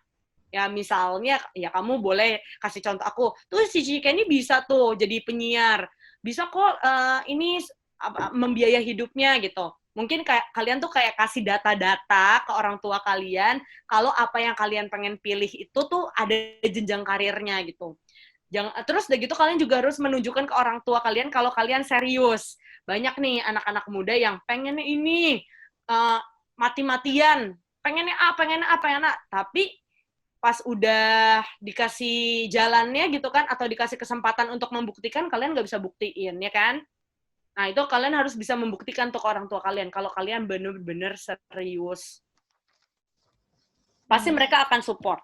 Ya misalnya, ya kamu boleh kasih contoh aku, tuh si Cika ini bisa tuh jadi penyiar, bisa kok ini membiayai hidupnya gitu. Mungkin kayak kalian tuh kayak kasih data-data ke orang tua kalian, kalau apa yang kalian pengen pilih itu tuh ada jenjang karirnya gitu. Terus udah gitu kalian juga harus menunjukkan ke orang tua kalian kalau kalian serius. Banyak nih anak-anak muda yang pengennya ini, mati-matian, pengennya A, tapi pas udah dikasih jalannya gitu kan, atau dikasih kesempatan untuk membuktikan, kalian nggak bisa buktiin, ya kan? Nah, itu kalian harus bisa membuktikan untuk orang tua kalian, kalau kalian bener-bener serius. Pasti mereka akan support.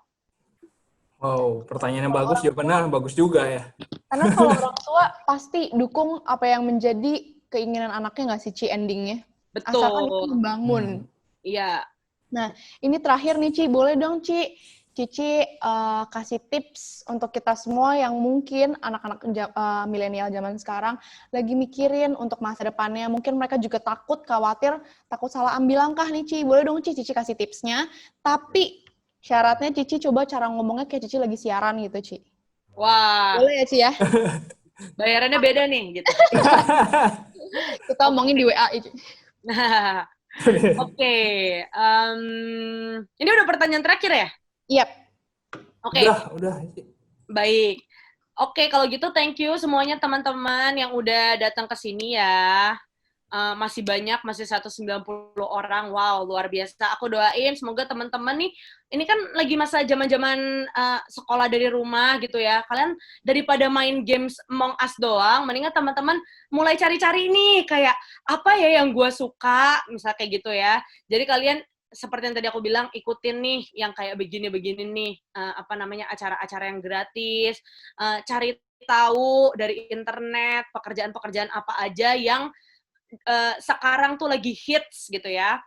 Wow, pertanyaannya bagus, jawabannya bagus juga ya. Karena kalau orang tua pasti dukung apa yang menjadi keinginan anaknya nggak sih, Ci, endingnya? Asalkan itu Betul. membangun. Iya. Nah, ini terakhir nih, Ci. Boleh dong, Cici kasih tips untuk kita semua yang mungkin anak-anak milenial zaman sekarang lagi mikirin untuk masa depannya. Mungkin mereka juga takut, khawatir, takut salah ambil langkah nih, Ci. Boleh dong, Cici kasih tipsnya. Tapi syaratnya Cici coba cara ngomongnya kayak Cici lagi siaran gitu, Ci. Wah. Boleh ya, Ci ya? Bayarannya beda nih, gitu. Kita ngomongin di WA, Ci. Oke. Ini udah pertanyaan terakhir ya? Yap. Oke. Udah. Baik. Oke, kalau gitu thank you semuanya teman-teman yang udah datang ke sini ya. Masih banyak, masih 190 orang. Wow, luar biasa. Aku doain semoga teman-teman nih, ini kan lagi masa zaman-zaman sekolah dari rumah gitu ya. Kalian daripada main games Among Us doang, mendingan teman-teman mulai cari-cari nih, kayak apa ya yang gue suka, misalnya kayak gitu ya. Jadi kalian seperti yang tadi aku bilang, ikutin nih yang kayak begini-begini nih, acara-acara yang gratis, cari tahu dari internet pekerjaan-pekerjaan apa aja yang sekarang tuh lagi hits gitu ya.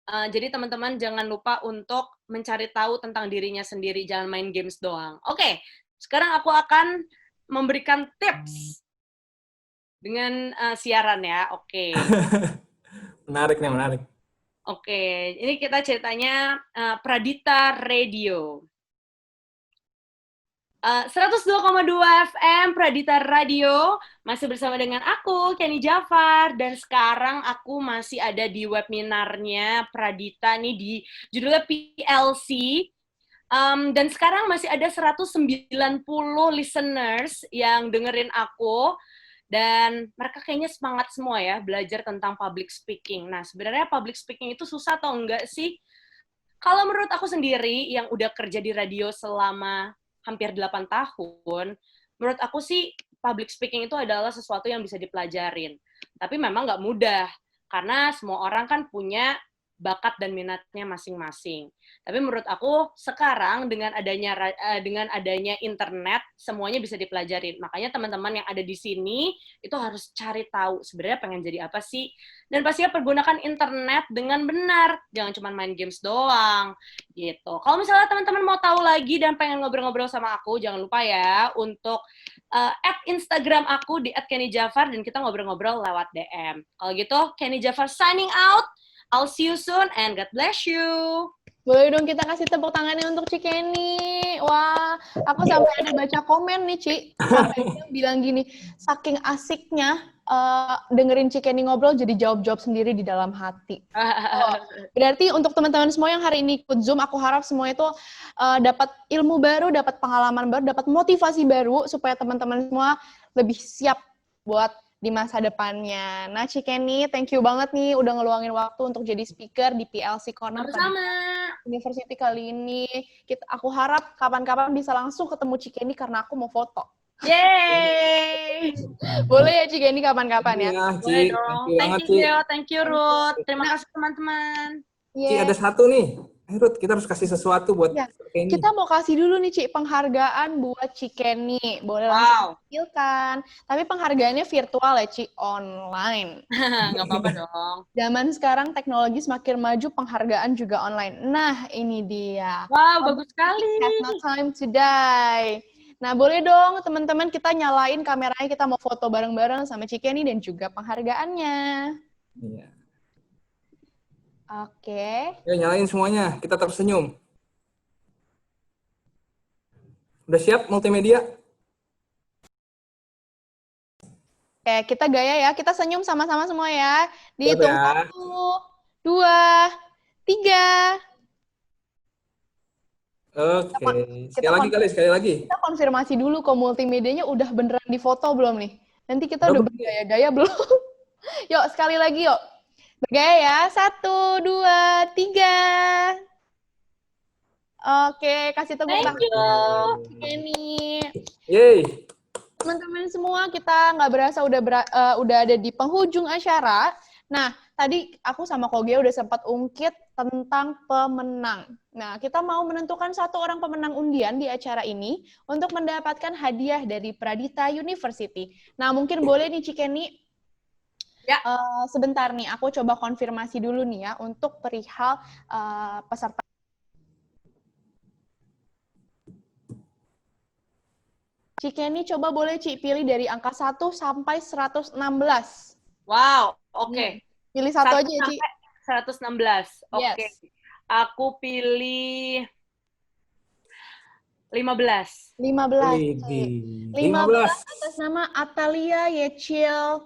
Jadi teman-teman jangan lupa untuk mencari tahu tentang dirinya sendiri, jangan main games doang. Oke, sekarang aku akan memberikan tips dengan siaran ya. Oke. Menarik nih, menarik. Oke, ini kita ceritanya Pradita Radio. 102,2 FM Pradita Radio, masih bersama dengan aku, Kenny Jafar, dan sekarang aku masih ada di webinarnya Pradita nih, di judulnya PLC, Dan sekarang masih ada 190 listeners yang dengerin aku. Dan mereka kayaknya semangat semua ya belajar tentang public speaking. Nah, sebenarnya public speaking itu susah atau enggak sih? Kalau menurut aku sendiri yang udah kerja di radio selama hampir 8 tahun, menurut aku sih public speaking itu adalah sesuatu yang bisa dipelajarin. Tapi memang nggak mudah, karena semua orang kan punya bakat dan minatnya masing-masing. Tapi menurut aku sekarang dengan adanya internet semuanya bisa dipelajarin. Makanya teman-teman yang ada di sini itu harus cari tahu sebenarnya pengen jadi apa sih. Dan pastinya pergunakan internet dengan benar. Jangan cuma main games doang gitu. Kalau misalnya teman-teman mau tahu lagi dan pengen ngobrol-ngobrol sama aku, jangan lupa ya untuk add Instagram aku di @kenny_jafar dan kita ngobrol-ngobrol lewat DM. Kalau gitu, Kenny Jafar signing out. I'll see you soon and God bless you. Boleh dong kita kasih tepuk tangannya untuk Ci Kenny. Wah, aku sampai ada baca komen nih, Ci. Sampai dia bilang gini, saking asiknya dengerin Ci Kenny ngobrol jadi jawab-jawab sendiri di dalam hati. Oh, berarti untuk teman-teman semua yang hari ini ikut Zoom, aku harap semua itu dapat ilmu baru, dapat pengalaman baru, dapat motivasi baru supaya teman-teman semua lebih siap buat di masa depannya. Nah, Ci Kenny, thank you banget nih udah ngeluangin waktu untuk jadi speaker di PLC Corner Sama-sama. University kali ini. Aku harap kapan-kapan bisa langsung ketemu Ci Kenny karena aku mau foto. Yeay! Boleh ya Ci Kenny kapan-kapan ya? Iya, Boleh Ci. dong. Thank Thank you you, banget, Ci. thank you Ruth. Terima kasih teman-teman. Ci, ada satu nih. Ruth, kita harus kasih sesuatu buat Ya, Kenny. kita mau kasih dulu nih Ci penghargaan buat Ci Kenny. Boleh langsung tampilkan. Tapi penghargaannya virtual ya Ci, online. Nggak apa-apa dong. Zaman sekarang teknologi semakin maju, penghargaan juga online. Nah, ini dia. Wow, bagus sekali. Have no time to die. Nah, boleh dong teman-teman kita nyalain kameranya, kita mau foto bareng-bareng sama Ci Kenny dan juga penghargaannya. Iya. Oke. Ya, nyalain semuanya. Kita tersenyum. Udah siap multimedia? Oke, kita gaya ya. Kita senyum sama-sama semua ya. Dihitung Ya. 1, 2, 3. Oke. Sekali lagi. Kita konfirmasi dulu kok multimedianya udah beneran difoto belum nih. Nanti kita udah bergaya-gaya belum? Yuk, sekali lagi yuk. Bergaya ya. 1, 2, 3. Oke, kasih tepuk tangan. Thank you. Kenny. Yeay. Teman-teman semua, kita nggak berasa udah ada di penghujung acara. Nah, tadi aku sama Koge udah sempat ungkit tentang pemenang. Nah, kita mau menentukan satu orang pemenang undian di acara ini untuk mendapatkan hadiah dari Pradita University. Nah, mungkin boleh nih Cikeni, ya. Sebentar nih, aku coba konfirmasi dulu nih ya untuk perihal peserta. Cikeni coba boleh Ci pilih dari angka 1 sampai 116. Wow, oke. Pilih satu aja ya, Ci. 116. Oke. Yes. Aku pilih 15. 15 atas nama Atalia Yecil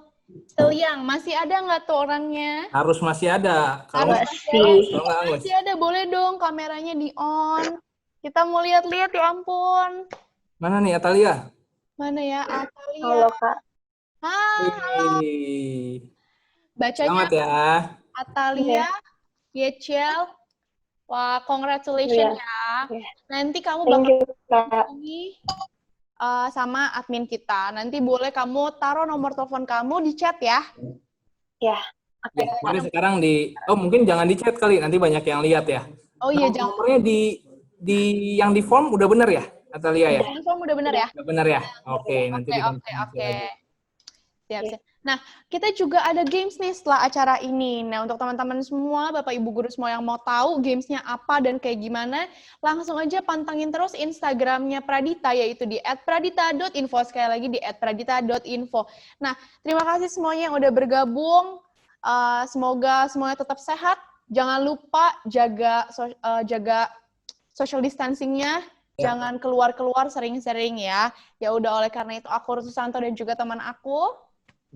Seliang. Masih ada nggak tuh orangnya? Harus masih ada. Kalau masih ada, boleh dong kameranya di on. Kita mau lihat-lihat, ya ampun. Mana nih Atalia? Mana ya Atalia? Halo Kak. Halo. Bacanya selamat ya. Atalia Yecil. Wah, congratulations ya. Nanti kamu bakal sama admin kita. Nanti boleh kamu taruh nomor telepon kamu di chat ya. Ya. Oke. Mari sekarang mungkin jangan di chat kali, nanti banyak yang lihat ya. Oh iya, jangan. Nomornya di yang di form udah bener ya, Atalia ya? Di form udah bener ya? Udah bener ya? Oke, nanti Oke. Siap. Nah, kita juga ada games nih setelah acara ini. Nah, untuk teman-teman semua, Bapak Ibu Guru semua yang mau tahu gamesnya apa dan kayak gimana, langsung aja pantengin terus Instagramnya Pradita, yaitu di @pradita.info. Sekali lagi di @pradita.info. Nah, terima kasih semuanya yang udah bergabung. Semoga semuanya tetap sehat. Jangan lupa jaga social distancing-nya. Ya. Jangan keluar-keluar sering-sering ya. Ya udah, oleh karena itu aku Ruth Susanto dan juga teman aku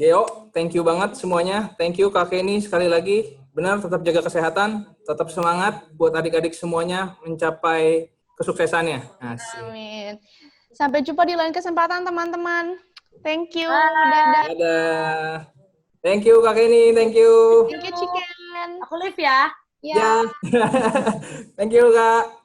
Geo, thank you banget semuanya. Thank you Kak Kenny sekali lagi. Benar, tetap jaga kesehatan, tetap semangat buat adik-adik semuanya mencapai kesuksesannya. Asik. Amin. Sampai jumpa di lain kesempatan teman-teman. Thank you. Bye. Dadah. Dadah. Thank you Kak Kenny, thank you. Thank you Chicken. Aku live ya. Ya. Ya. Thank you Kak.